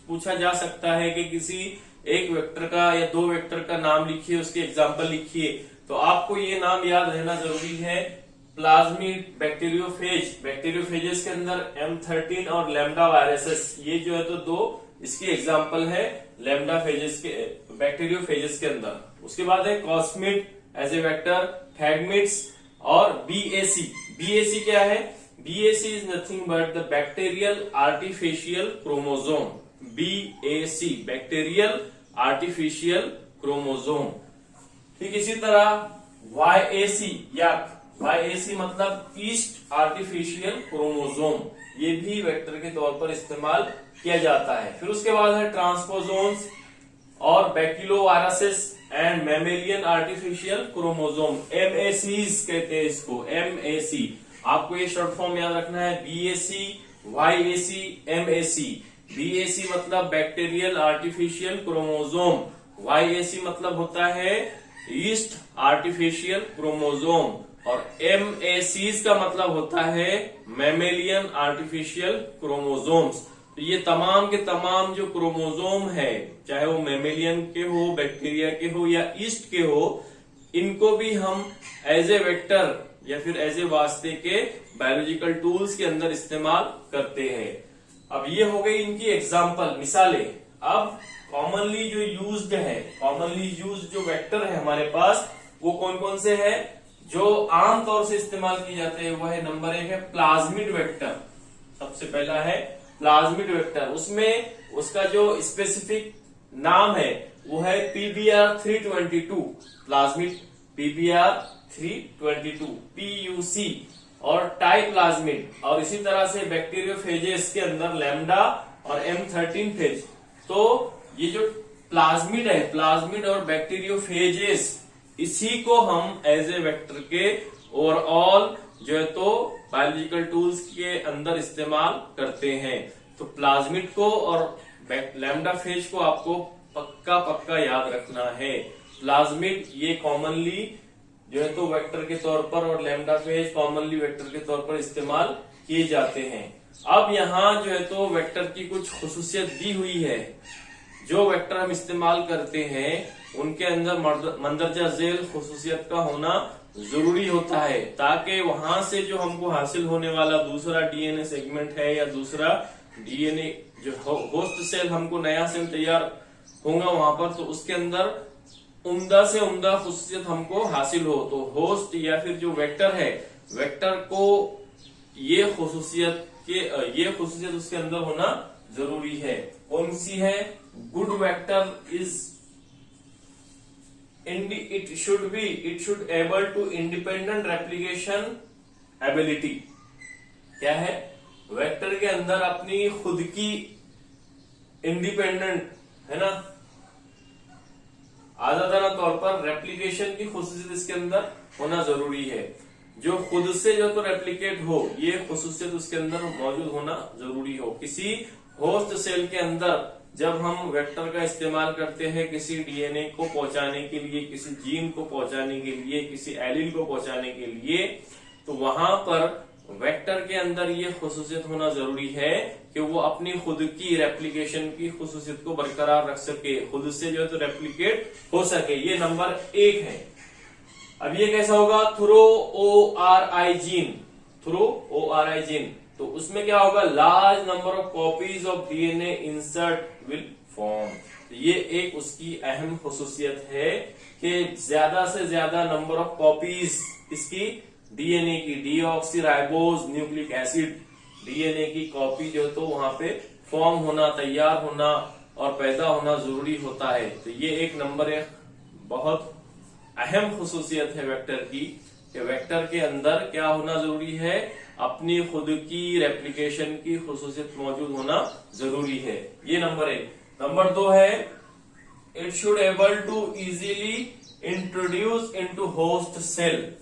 पूछा जा सकता है कि किसी एक वेक्टर का या 2 वेक्टर का नाम लिखिए, उसके एग्जांपल लिखिए। तो आपको ये नाम याद रहना जरूरी है। प्लाज्मिड, बैक्टीरियोफेजेस के अंदर M13 और लैम्डा वायरसेस, ये जो है तो 2 इसके एग्जाम्पल है लैम्डा फेजेस के, बैक्टीरियोफेजेस के अंदर। उसके बाद है कॉस्मिड एज ए वेक्टर, फैगमिड्स और BAC क्या है, BAC is nothing but the bacterial artificial chromosome, BAC bacterial artificial chromosome. ठीक इसी तरह YAC या YAC मतलब ईस्ट आर्टिफिशियल क्रोमोसोम, ये भी वेक्टर के तौर पर इस्तेमाल किया जाता है। फिर उसके बाद है ट्रांसपोजोन्स और बैक्यूलोवायरसेस and mammalian artificial chromosome, MACs कहते हैं इसको, MAC। आपको ये शॉर्ट फॉर्म याद रखना है, BAC, YAC, MAC। BAC मतलब बैक्टीरियल आर्टिफिशियल क्रोमोसोम, YAC मतलब होता है ईस्ट आर्टिफिशियल क्रोमोसोम, और MACs का मतलब होता है मैमेलियन आर्टिफिशियल क्रोमोसोम्स। तो ये तमाम के तमाम जो क्रोमोसोम है, चाहे वो मैमेलियन के हो, बैक्टीरिया के हो या ईस्ट के हो, इनको भी हम एज ए वेक्टर या फिर एज ए वास्ते के बायोलॉजिकल टूल्स के अंदर इस्तेमाल करते हैं। अब ये हो गई इनकी एग्जाम्पल, मिसालें। अब कॉमनली जो यूज्ड है, कॉमनली यूज्ड जो वेक्टर है हमारे पास, वो कौन कौन से हैं जो आमतौर से इस्तेमाल किए जाते हैं? वह है नंबर 1 है प्लाज्मिड वेक्टर। सबसे पहला है प्लाज्मिड वेक्टर। उसमें उसका जो स्पेसिफिक नाम है वो है PBR 322, प्लाज्मिड PBR 322, PUC, और टाइप्लाज्मिड। और इसी तरह से बैक्टीरियोफेजेस के अंदर लैम्डा और M13 फेज। तो ये जो प्लाज्मिड है, प्लाज्मिड और बैक्टीरियोफेजेस, इसी को हम एज ए वेक्टर के ओवरऑल जो है तो बायोलॉजिकल टूल्स के अंदर इस्तेमाल करते हैं। तो प्लाज्मिड को और लैम्डा फेज को आपको पक्का याद रखना है। प्लाज्मिड ये कॉमनली जो है तो वेक्टर के तौर पर, और लैम्डा फेज कॉमनली वेक्टर के तौर पर इस्तेमाल किए जाते हैं। अब यहाँ जो है तो वेक्टर की कुछ खुसूसियत दी हुई है। जो वेक्टर हम इस्तेमाल करते हैं उनके अंदर मंदरजा झेल खुसूसियत का होना जरूरी होता है, ताकि वहां से जो हमको हासिल होने वाला दूसरा DNA सेगमेंट है या दूसरा DNA जो होस्ट सेल, हमको नया सेल तैयार होगा वहां पर, तो उसके अंदर उम्दा से उम्दा खुसूसियत हमको हासिल हो। तो होस्ट या फिर जो वेक्टर है, वेक्टर को ये खुसूसियत उसके अंदर होना जरूरी है। कौन सी है? Good vector is it should able to independent replication ability। क्या है? वेक्टर के अंदर अपनी खुद की इंडिपेंडेंट, है ना, आजादाना तौर पर रेप्लिकेशन की खुसूसियत इसके अंदर होना जरूरी है। जो खुद से जो तो रेप्लिकेट हो, ये खुसूसियत उसके अंदर मौजूद होना जरूरी हो। किसी होस्ट सेल के अंदर जब हम वेक्टर का इस्तेमाल करते हैं किसी DNA को पहुंचाने के लिए, किसी जीन को पहुंचाने के लिए, किसी एलील को पहुंचाने के लिए, तो वहां पर वेक्टर के अंदर ये खुसूसियत होना जरूरी है कि वो अपनी खुद की रेप्लिकेशन की खुसूसियत को बरकरार रख सके, खुद से जो है तो रेप्लिकेट हो सके। ये नंबर 1 है। अब ये कैसा होगा? Through ORI gene, through ORI gene. तो उसमें क्या होगा? Large number of copies of DNA insert will form. ये एक उसकी अहम खुसूसियत है कि ज्यादा से ज्यादा नंबर ऑफ कॉपीज इसकी DNA की, डीऑक्सीराइबोज न्यूक्लिक एसिड DNA की कॉपी जो तो वहां पे फॉर्म होना, तैयार होना और पैदा होना जरूरी होता है। तो ये एक नंबर 1 बहुत अहम खुसूसियत है वेक्टर की, कि वेक्टर के अंदर क्या होना जरूरी है? अपनी खुद की रेप्लिकेशन की खुसूसियत मौजूद होना जरूरी है। ये नंबर 1। नंबर 2 है it should able to easily introduce into host cell.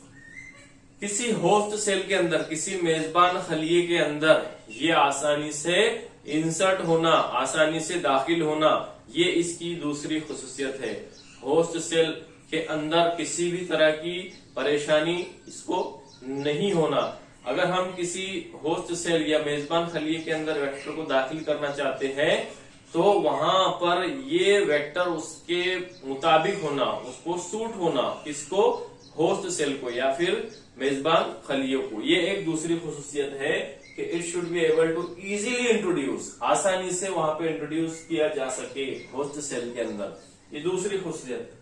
किसी होस्ट सेल के अंदर, किसी मेजबान खलिए के अंदर ये आसानी से इंसर्ट होना, आसानी से दाखिल होना, ये इसकी दूसरी खुसूसियत है। होस्ट सेल के अंदर किसी भी तरह की परेशानी इसको नहीं होना। अगर हम किसी होस्ट सेल या मेजबान खलिए के अंदर वेक्टर को दाखिल करना चाहते हैं तो वहां पर ये वेक्टर उसके मुताबिक होना, उसको सूट होना, किसको? होस्ट सेल को या फिर मेजबान खलियों को। ये एक दूसरी खुसूसियत है कि it should be able to easily introduce, आसानी से वहां पे इंट्रोड्यूस किया जा सके होस्ट सेल के अंदर। ये दूसरी खुसूसियत।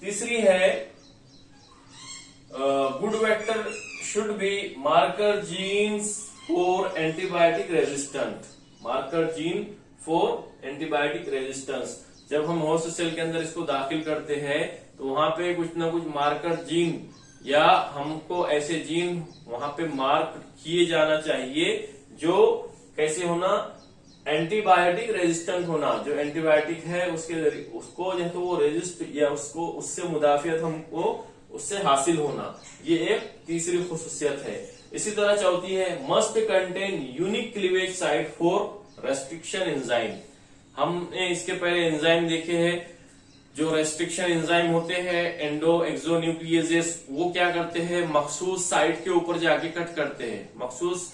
तीसरी है good vector should be marker genes for antibiotic resistant, marker gene for antibiotic resistance. जब हम होस्ट सेल के अंदर इसको दाखिल करते हैं तो वहां पे कुछ ना कुछ मार्कर जीन या हमको ऐसे जीन वहां पे मार्क किए जाना चाहिए जो कैसे होना, एंटीबायोटिक रेजिस्टेंट होना। जो एंटीबायोटिक है उसको जो है तो वो रेजिस्ट या उसको उससे मुदाफियत हमको उससे हासिल होना, ये एक तीसरी खुसूसियत है। इसी तरह चौथी है must contain unique cleavage site for restriction enzyme. हमने इसके पहले एंजाइम देखे हैं, जो रेस्ट्रिक्शन एंजाइम होते हैं एंडो एक्सोन्यूक्लियेजेस, वो क्या करते हैं मखसूस साइट के ऊपर जाके कट करते हैं। मखसूस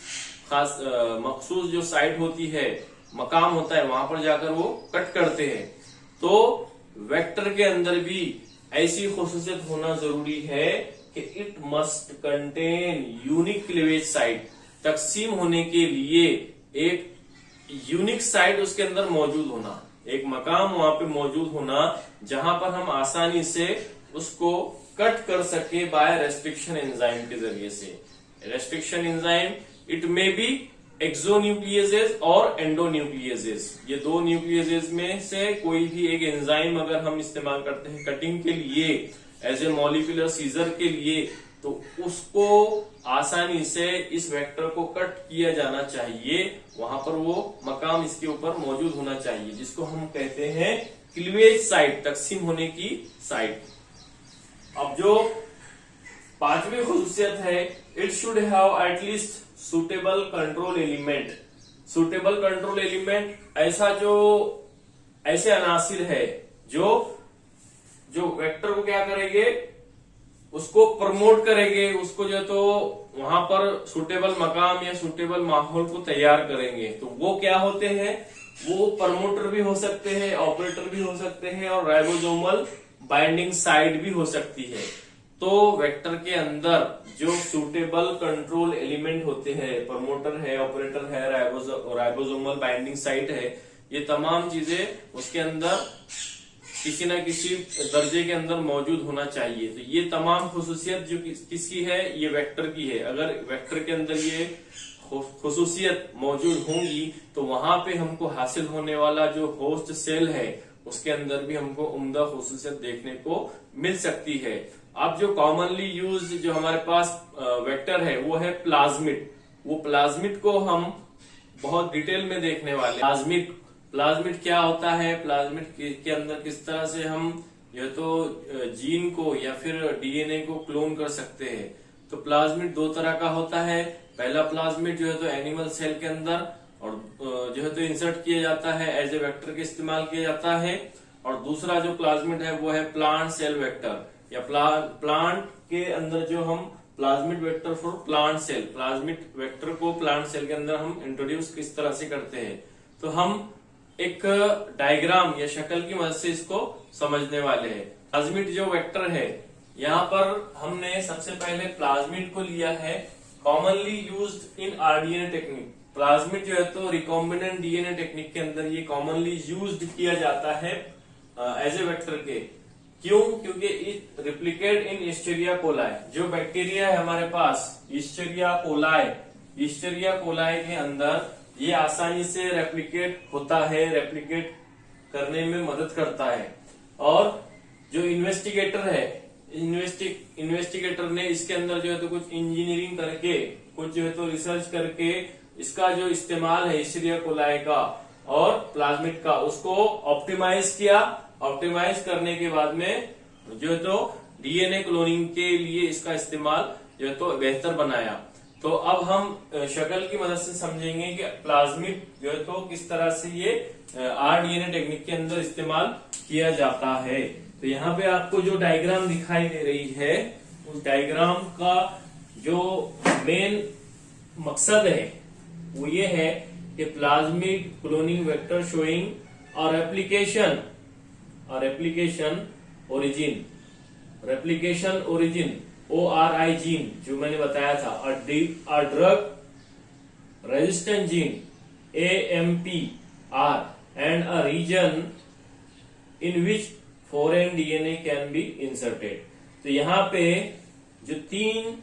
जो साइट होती है, मकाम होता है, वहां पर जाकर वो कट करते हैं। तो वेक्टर के अंदर भी ऐसी खुसूसियत होना जरूरी है कि it must contain unique cleavage site. तकसीम होने के लिए एक यूनिक साइट उसके अंदर मौजूद होना, एक मकाम वहां पे मौजूद होना जहां पर हम आसानी से उसको कट कर सके बाय रेस्ट्रिक्शन एंजाइम के जरिए से। Restriction enzyme it may be exonucleases और एंडोन्यूक्लियेजेस, ये दो न्यूक्लियेजेस में से कोई भी एक एंजाइम अगर हम इस्तेमाल करते हैं कटिंग के लिए एज ए मॉलिक्यूलर सीजर के लिए, तो उसको आसानी से इस वेक्टर को कट किया जाना चाहिए। वहां पर वो मकाम इसके ऊपर मौजूद होना चाहिए जिसको हम कहते हैं क्लीवेज साइट, तकसीम होने की साइट। अब जो पांचवी खुसूसियत है, it should have at least suitable control element. Suitable control element ऐसे अनासिर है जो वेक्टर को क्या करेंगे, उसको प्रमोट करेंगे, उसको जो तो वहां पर सुटेबल मकाम या सुटेबल माहौल को तैयार करेंगे। तो वो क्या होते हैं, वो प्रमोटर भी हो सकते हैं, ऑपरेटर भी हो सकते हैं और राइबोसोमल बाइंडिंग साइट भी हो सकती है। तो वेक्टर के अंदर जो सुटेबल कंट्रोल एलिमेंट होते हैं, प्रमोटर है, ऑपरेटर है, राइबोसोमल बाइंडिंग साइट है, ये तमाम चीजें उसके अंदर किसी न किसी दर्जे के अंदर मौजूद होना चाहिए। तो ये तमाम खुसूसियत जो किसकी है, ये वेक्टर की है। अगर वेक्टर के अंदर ये खुसूसियत मौजूद होंगी तो वहां पे हमको हासिल होने वाला जो होस्ट सेल है उसके अंदर भी हमको उम्दा खुसूसियत देखने को मिल सकती है। अब जो कॉमनली यूज जो हमारे पास वेक्टर है वो है प्लाज्मिड। वो प्लाज्मिड को हम बहुत डिटेल में देखने वाले। प्लाज्मिड क्या होता है, प्लाज्मिड के अंदर किस तरह से हम या तो जीन को या फिर डीएनए को क्लोन कर सकते हैं। तो प्लाज्मिड दो तरह का होता है। पहला प्लाज्मिड जो है तो एनिमल सेल के अंदर और जो है तो इंसर्ट किया जाता है, एज ए वेक्टर के इस्तेमाल किया जाता है। और दूसरा जो प्लाज्मिड है वो है प्लांट सेल वेक्टर, या प्लांट के अंदर जो हम plasmid vector for plant cell, plasmid vector को प्लांट सेल के अंदर हम इंट्रोड्यूस किस तरह से करते हैं। तो हम एक डायग्राम या शक्ल की मदद से इसको समझने वाले हैं। प्लाज्मिड जो वेक्टर है, यहाँ पर हमने सबसे पहले प्लाज्मिड को लिया है commonly used in rDNA technique. Plasmid जो है तो रिकॉम्बिनेंट डीएनए टेक्निक के अंदर ये कॉमनली यूज्ड किया जाता है एज ए वेक्टर के। क्यों? क्योंकि इट रिप्लिकेट इन ईस्चेरिया कोलाई। जो बैक्टीरिया है हमारे पास ईस्चेरिया कोलाई के अंदर ये आसानी से रेप्लिकेट होता है, रेप्लिकेट करने में मदद करता है। और जो इन्वेस्टिगेटर है, इन्वेस्टिगेटर ने इसके अंदर जो है तो कुछ इंजीनियरिंग करके, कुछ जो है तो रिसर्च करके इसका जो इस्तेमाल है ईस्चेरिया कोलाई का और प्लाज्मिड का, उसको ऑप्टिमाइज किया। ऑप्टिमाइज करने के बाद में जो है तो डीएनए क्लोनिंग के लिए इसका इस्तेमाल जो है तो बेहतर बनाया। तो अब हम शक्ल की मदद से समझेंगे कि प्लाज्मिड जो है तो किस तरह से ये आरडीएनए टेक्निक के अंदर इस्तेमाल किया जाता है। तो यहाँ पे आपको जो डायग्राम दिखाई दे रही है, उस डायग्राम का जो मेन मकसद है वो ये है कि प्लाज्मिड क्लोनिंग वेक्टर शोइंग और रेप्लिकेशन ओरिजिन ORI जीन जो मैंने बताया था, drug resistant gene AMPR and a region in which foreign DNA can be inserted. तो यहाँ पे जो 3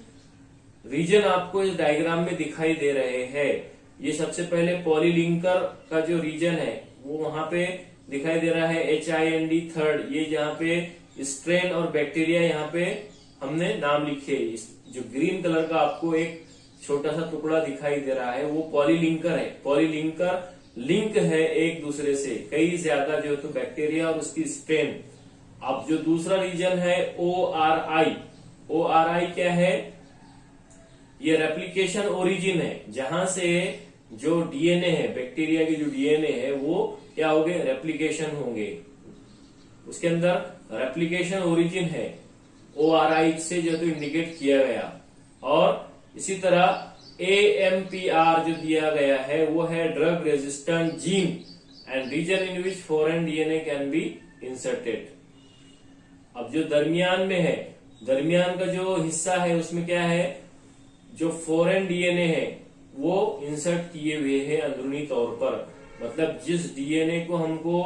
रीजन आपको इस डायग्राम में दिखाई दे रहे हैं, ये सबसे पहले पॉलीलिंकर का जो रीजन है वो वहां पे दिखाई दे रहा है HIND थर्ड, ये जहाँ पे स्ट्रेन और बैक्टीरिया यहाँ पे हमने नाम लिखे। जो ग्रीन कलर का आपको एक छोटा सा टुकड़ा दिखाई दे रहा है वो पॉलीलिंकर है। पॉलीलिंकर लिंक है एक दूसरे से कई ज्यादा जो तो बैक्टीरिया और उसकी स्ट्रेन। अब जो दूसरा रीजन है ORI, ORI क्या है? ये रेप्लिकेशन ओरिजिन है, जहां से जो डीएनए है, बैक्टीरिया की जो डीएनए है वो क्या होंगे? रेप्लिकेशन होंगे। उसके अंदर रेप्लिकेशन ओरिजिन है, ORI से जो तो इंडिकेट किया गया। और इसी तरह AMPR जो दिया गया है वो है drug resistant gene and region in which foreign DNA can be inserted. अब जो दरमियान में है, दरमियान का जो हिस्सा है उसमें क्या है? जो फॉरेन डीएनए है वो इंसर्ट किए हुए हैं अंदरूनी तौर पर। मतलब जिस डीएनए को हमको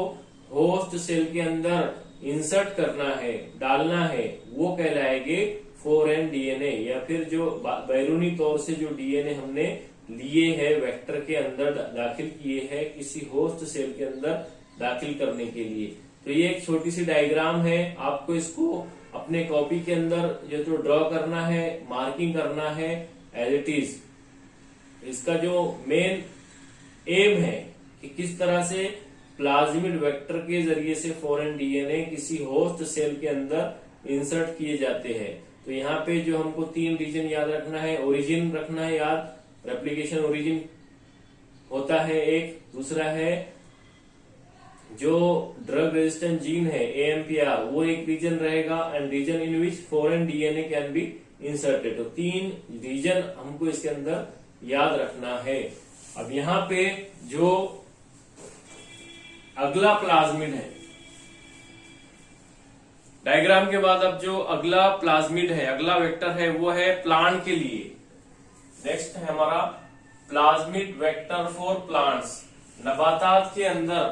होस्ट सेल के अंदर इंसर्ट करना है, डालना है, वो कहलाएंगे फॉरेन डीएनए, या फिर जो बैरूनी तौर से जो डीएनए हमने लिए हैं वेक्टर के अंदर दाखिल किए हैं किसी होस्ट सेल के अंदर दाखिल करने के लिए। तो ये एक छोटी सी डायग्राम है, आपको इसको अपने कॉपी के अंदर जो तो ड्रॉ करना है, मार्किंग करना है एज इट इज। इसका जो मेन एम है कि किस तरह से प्लाज्मिड वेक्टर के जरिए से फॉरेन डीएनए किसी होस्ट सेल के अंदर इंसर्ट किए जाते हैं। तो यहाँ पे जो हमको 3 रीजन याद रखना है, ओरिजिन रखना है याद, रेप्लिकेशन ओरिजिन होता है एक, दूसरा है जो ड्रग रेजिस्टेंट जीन है AMPR वो एक रीजन रहेगा, and region in which foreign DNA can be inserted. तो 3 रीजन हमको इसके अंदर याद रखना है। अब यहाँ पे जो अगला प्लाज्मिड है, डायग्राम के बाद अब जो अगला प्लाज्मिड है, अगला वेक्टर है वो है प्लांट के लिए। नेक्स्ट है हमारा प्लाज्मिड वेक्टर फॉर प्लांट्स। नबातात के अंदर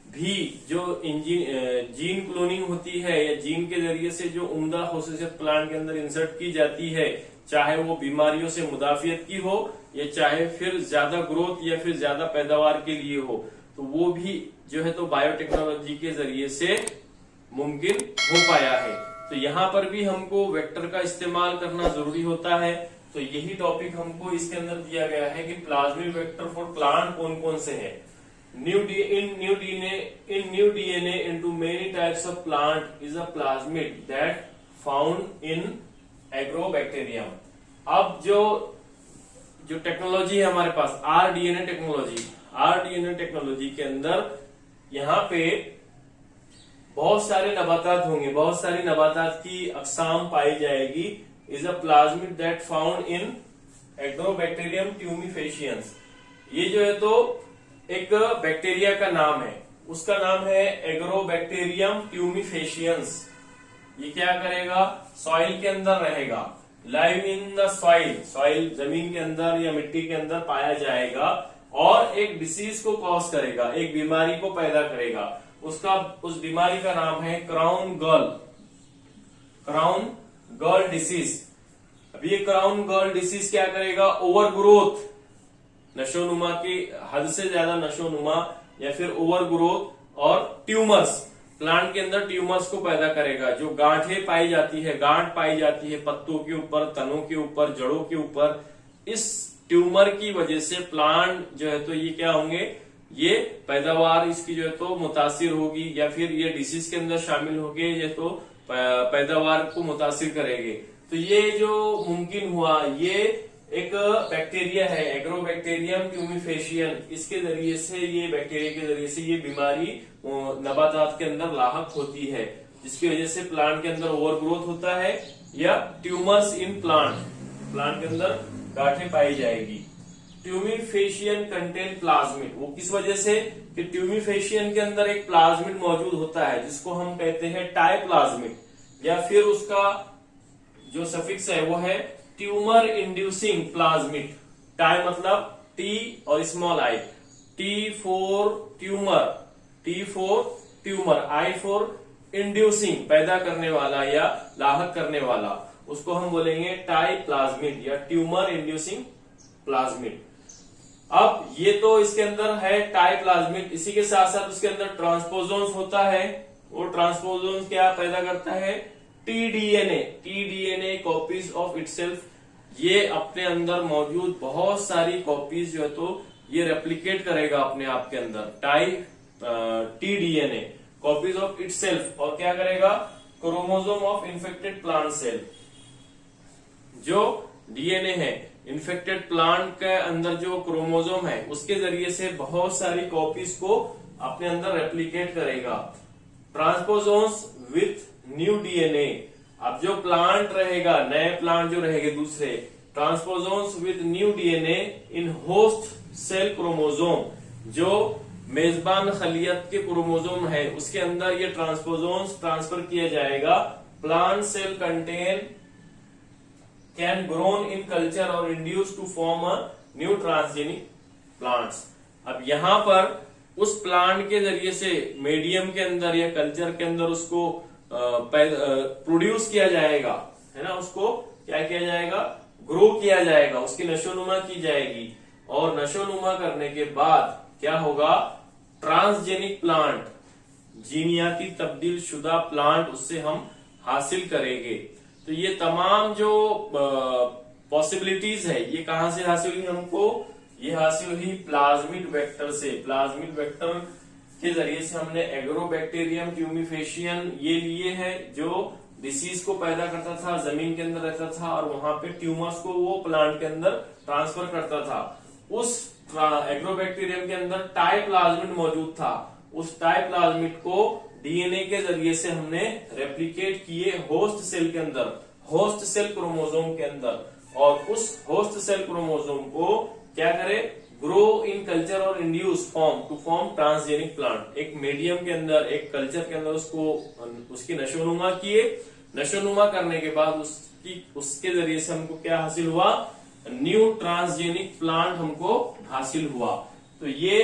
भी जो जीन क्लोनिंग होती है या जीन के जरिए से जो उम्दा खासियत प्लांट के अंदर इंसर्ट की जाती है, चाहे वो बीमारियों से मुदाफियत की हो या चाहे फिर ज्यादा ग्रोथ या फिर ज्यादा पैदावार के लिए हो, तो वो भी जो है तो बायोटेक्नोलॉजी के जरिए से मुमकिन हो पाया है। तो यहाँ पर भी हमको वेक्टर का इस्तेमाल करना जरूरी होता है। तो यही टॉपिक हमको इसके अंदर दिया गया है कि प्लाज्मिड वेक्टर फॉर प्लांट कौन कौन से हैं। New DNA into many types of plant is a plasmid that found in agrobacterium. अब जो टेक्नोलॉजी है हमारे पास rDNA टेक्नोलॉजी के अंदर यहाँ पे बहुत सारे नबातात होंगे, बहुत सारी नबातात की अकसाम पाई जाएगी। Is a plasmid that found in agrobacterium tumefaciens. ये जो है तो एक बैक्टीरिया का नाम है, उसका नाम है एग्रोबैक्टीरियम ट्यूमिफेशियंस। ये क्या करेगा? सॉइल के अंदर रहेगा, लाइव इन द सॉइल जमीन के अंदर या मिट्टी के अंदर पाया जाएगा और एक डिसीज को कॉज करेगा, एक बीमारी को पैदा करेगा। उस बीमारी का नाम है क्राउन गर्ल डिसीज। अब ये क्राउन गर्ल डिसीज क्या करेगा? ओवर ग्रोथ, नशोनुमा की हद से ज्यादा नशोनुमा या फिर ओवर ग्रोथ और ट्यूमर्स, प्लांट के अंदर ट्यूमर्स को पैदा करेगा। जो गांठें पाई जाती है, गांठ पाई जाती है पत्तों के ऊपर, तनों के ऊपर, जड़ों के ऊपर, इस ट्यूमर की वजह से प्लांट जो है तो ये क्या होंगे? ये पैदावार इसकी जो है तो मुतासिर होगी या फिर ये डिसीज के अंदर शामिल होंगे या तो पैदावार को मुतासिर करेंगे। तो ये जो मुमकिन हुआ, ये एक बैक्टीरिया है एग्रोबैक्टीरियम ट्यूमिफेशियन, इसके जरिए से, ये बैक्टीरिया के जरिए से ये बीमारी नबातात के अंदर लाहक होती है, जिसकी वजह से प्लांट के अंदर ओवर ग्रोथ होता है या ट्यूमर्स इन प्लांट के अंदर गांठें पाई जाएगी। ट्यूमिफेशियन कंटेन प्लाज्मिड, वो किस वजह से कि ट्यूमिफेशियन के अंदर एक प्लाज्मिड मौजूद होता है जिसको हम कहते हैं टाई प्लाज्मिड, या फिर उसका जो सफिक्स है वो है ट्यूमर इंड्यूसिंग प्लाज्मिड। टाई मतलब टी और small I, T for tumour, I for inducing, पैदा करने वाला या लाहक करने वाला, उसको हम बोलेंगे टाई प्लाज्मिड या ट्यूमर इंड्यूसिंग प्लाज्मिड। अब ये तो इसके अंदर है टाई प्लाज्मिड, इसी के साथ साथ उसके अंदर ट्रांसपोजोन्स होता है। वो ट्रांसपोजोन्स क्या पैदा करता है? T-DNA. T-DNA copies of itself, ये अपने अंदर मौजूद बहुत सारी कॉपीज जो है तो ये रेप्लिकेट करेगा अपने आप के अंदर। टीडीएनए कॉपीज ऑफ इटसेल्फ, और क्या करेगा? Chromosome of infected plant cell. जो डीएनए है इन्फेक्टेड प्लांट के अंदर, जो क्रोमोसोम है उसके जरिए से बहुत सारी कॉपीज को अपने अंदर रेप्लिकेट करेगा। ट्रांसपोजोन्स विथ न्यू डीएनए, अब जो प्लांट रहेगा, नए प्लांट जो रहेंगे दूसरे, transposons with new DNA in host cell chromosome, जो मेजबान खलियत के क्रोमोसोम है उसके अंदर ये ट्रांसपोजोन्स ट्रांसफर किया जाएगा। Plant cell contain can grown in culture और induce to form a new transgenic plants. अब यहां पर उस प्लांट के जरिए से मीडियम के अंदर या कल्चर के अंदर उसको प्रोड्यूस किया जाएगा, है ना, उसको क्या किया जाएगा? ग्रो किया जाएगा, उसकी नशोनुमा की जाएगी, और नशोनुमा करने के बाद क्या होगा? ट्रांसजेनिक प्लांट, जीनियाती तब्दील शुदा प्लांट उससे हम हासिल करेंगे। तो ये तमाम जो पॉसिबिलिटीज है ये कहां से हासिल हुई हमको? ये हासिल हुई प्लाज्मिड वेक्टर से। प्लाज्मिड वेक्टर के जरिए से हमने एग्रोबैक्टीरियम ट्यूमिफेशियन ये लिए हैं, जो डिसीज को पैदा करता था, जमीन के अंदर रहता था और वहां पे ट्यूमर्स को वो प्लांट के अंदर ट्रांसफर करता था। उस एग्रोबैक्टीरियम के अंदर टाई प्लाज्मिड मौजूद था। उस टाई प्लाज्मिड को डीएनए के जरिए से हमने रेप्लिकेट किए होस्ट सेल के अंदर, होस्ट सेल क्रोमोसोम के अंदर, और उस होस्ट सेल क्रोमोसोम को क्या करे? ग्रो इन कल्चर और induce form to form transgenic plant. एक मीडियम के अंदर, एक कल्चर के अंदर उसकी नशोनुमा किए। नशोनुमा करने के बाद उसके जरिए से हमको क्या हासिल हुआ? न्यू ट्रांसजेनिक प्लांट हमको हासिल हुआ। तो ये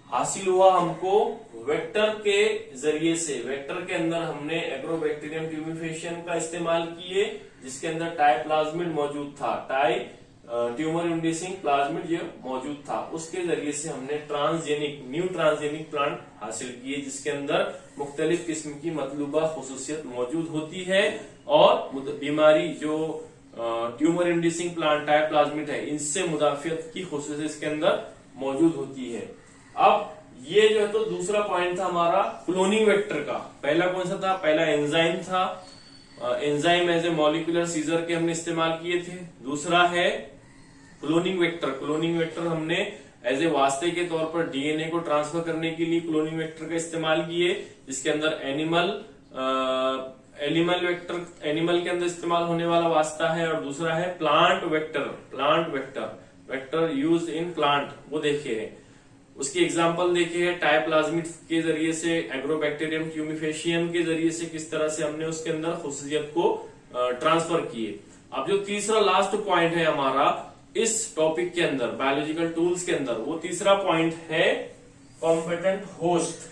हासिल हुआ हमको वेक्टर के जरिए से। वेक्टर के अंदर हमने एग्रोबैक्टीरियम ट्यूमिफेशियन का इस्तेमाल किए, जिसके अंदर टाई प्लाज्मिड मौजूद था, टाई ट्यूमर इंड्यूसिंग प्लाज्मिड ये मौजूद था। उसके जरिए से हमने न्यू ट्रांसजेनिक प्लांट हासिल किए, जिसके अंदर मुख्तलिफ किस्म की मतलूबा खुसूसियत मौजूद होती है, और बीमारी जो tumour inducing plant tie plasmid है इनसे मुदाफियत की खुसूसियत इसके अंदर मौजूद होती है। अब ये जो है तो दूसरा पॉइंट था हमारा क्लोनिंग वेक्टर का। पहला कौन सा था? पहला एंजाइम था। Enzyme as a molecular scissor के हमने इस्तेमाल किए थे। दूसरा है क्लोनिंग वेक्टर। क्लोनिंग वेक्टर हमने एज ए वास्ते के तौर पर डीएनए को ट्रांसफर करने के लिए क्लोनिंग वेक्टर का इस्तेमाल किए, जिसके अंदर एनिमल वेक्टर, एनिमल के अंदर इस्तेमाल होने वाला वास्ता है, और दूसरा है plant vector, vector use in plant, वो देखिए है। उसकी एग्जांपल देखिए है टाई प्लाज्मिड के जरिए से, एग्रोबैक्टीरियम ट्यूमिफेशियन के जरिए से किस तरह से हमने उसके अंदर खुसूसियत को ट्रांसफर किए। अब जो तीसरा लास्ट पॉइंट है हमारा इस टॉपिक के अंदर, बायोलॉजिकल टूल्स के अंदर, वो तीसरा पॉइंट है कॉम्पिटेंट होस्ट।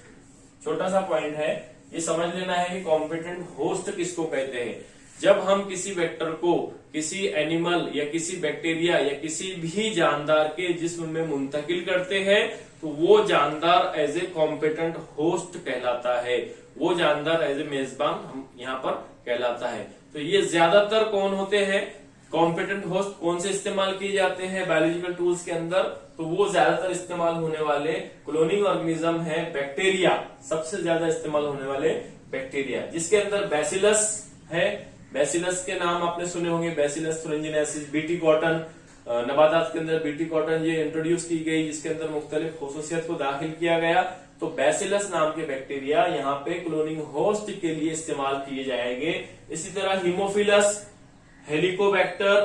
छोटा सा पॉइंट है, ये समझ लेना है कि कॉम्पिटेंट होस्ट किसको कहते हैं। जब हम किसी वेक्टर को किसी एनिमल या किसी बैक्टीरिया या किसी भी जानदार के जिस्म में मुंतकिल करते हैं, तो वो जानदार एज ए कॉम्पिटेंट होस्ट कहलाता है। वो जानदार एज ए मेजबान हम यहाँ पर कहलाता है। तो ये ज्यादातर कौन होते हैं? कॉम्पिटेंट होस्ट कौन से इस्तेमाल किए जाते हैं बायोलॉजिकल टूल्स के अंदर? तो वो ज्यादातर इस्तेमाल होने वाले क्लोनिंग ऑर्गेनिज्म है बैक्टीरिया, सबसे ज्यादा इस्तेमाल होने वाले बैक्टीरिया, जिसके अंदर बैसिलस है। बैसिलस के नाम आपने सुने होंगे, बैसिलस thuringiensis, बीटी कॉटन, नबातात के अंदर बीटी कॉटन ये इंट्रोड्यूस की गई, जिसके अंदर मुख्तलिफ खुसूसियत को दाखिल किया गया। तो बैसिलस नाम के बैक्टीरिया यहाँ पे क्लोनिंग होस्ट के लिए इस्तेमाल किए जाएंगे। इसी तरह हीमोफिलस, हेलिकोबैक्टर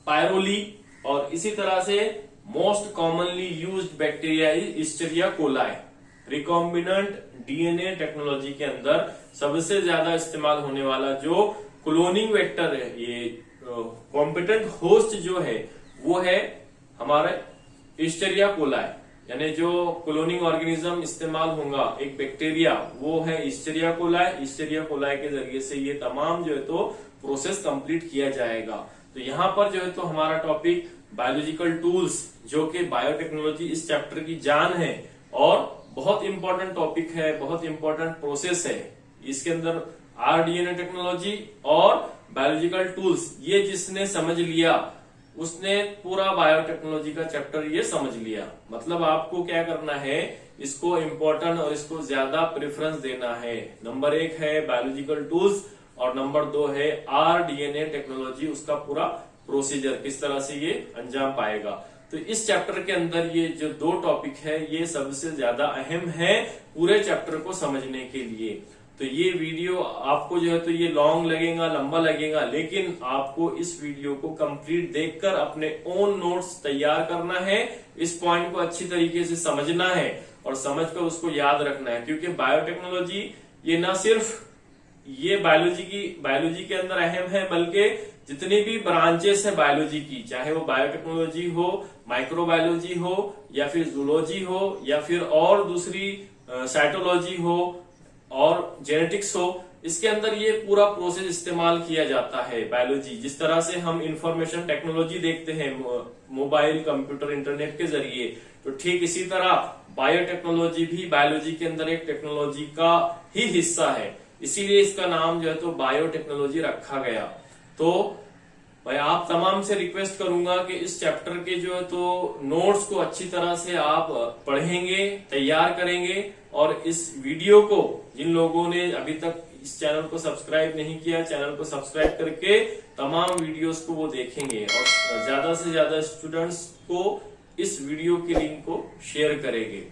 पायरोली, और इसी तरह से most commonly used bacteria is hysteria coli. Recombinant DNA technology के अंदर सबसे ज्यादा इस्तेमाल होने वाला जो क्लोनिंग वेक्टर है, ये कॉम्पिटेंट होस्ट जो है वो है हमारे हिस्टेरिया कोलाई। यानी जो क्लोनिंग ऑर्गेनिज्म इस्तेमाल होगा एक बैक्टीरिया, वो है हिस्टेरिया कोलाई। हिस्टेरिया कोलाई के जरिए से ये तमाम जो है तो प्रोसेस कंप्लीट किया जाएगा। तो यहाँ पर जो है तो हमारा टॉपिक बायोलॉजिकल टूल्स, जो कि बायोटेक्नोलॉजी इस चैप्टर की जान है और बहुत इंपॉर्टेंट टॉपिक है, बहुत इंपॉर्टेंट प्रोसेस है। इसके अंदर आरडीएनए टेक्नोलॉजी और बायोलॉजिकल टूल्स, ये जिसने समझ लिया उसने पूरा बायोटेक्नोलॉजी का चैप्टर ये समझ लिया। मतलब आपको क्या करना है, इसको इम्पोर्टेंट और इसको ज्यादा प्रेफरेंस देना है। नंबर 1 है बायोलॉजिकल टूल्स और नंबर 2 है आरडीएनए टेक्नोलॉजी, उसका पूरा प्रोसीजर किस तरह से ये अंजाम पाएगा। तो इस चैप्टर के अंदर ये जो 2 टॉपिक है ये सबसे ज्यादा अहम है पूरे चैप्टर को समझने के लिए। तो ये वीडियो आपको जो है तो ये लॉन्ग लगेगा, लंबा लगेगा, लेकिन आपको इस वीडियो को कंप्लीट देखकर अपने ओन नोट्स तैयार करना है, इस पॉइंट को अच्छी तरीके से समझना है और समझकर उसको याद रखना है। क्योंकि बायोटेक्नोलॉजी ये ना सिर्फ ये बायोलॉजी के अंदर अहम है, बल्कि जितनी भी ब्रांचेस है बायोलॉजी की, चाहे वो बायोटेक्नोलॉजी हो, माइक्रोबायोलॉजी हो, या फिर जूलॉजी हो, या फिर और दूसरी साइटोलॉजी हो और जेनेटिक्स हो, इसके अंदर ये पूरा प्रोसेस इस्तेमाल किया जाता है बायोलॉजी। जिस तरह से हम इंफॉर्मेशन टेक्नोलॉजी देखते हैं मोबाइल, कंप्यूटर, इंटरनेट के जरिए, तो ठीक इसी तरह बायोटेक्नोलॉजी भी बायोलॉजी के अंदर एक टेक्नोलॉजी का ही हिस्सा है। इसीलिए इसका नाम जो है तो बायोटेक्नोलॉजी रखा गया। तो मैं आप तमाम से रिक्वेस्ट करूंगा कि इस चैप्टर के जो है तो नोट्स को अच्छी तरह से आप पढ़ेंगे, तैयार करेंगे, और इस वीडियो को जिन लोगों ने अभी तक इस चैनल को सब्सक्राइब नहीं किया, चैनल को सब्सक्राइब करके तमाम वीडियोस को वो देखेंगे और ज्यादा से ज्यादा स्टूडेंट्स को इस वीडियो की लिंक को शेयर करेंगे।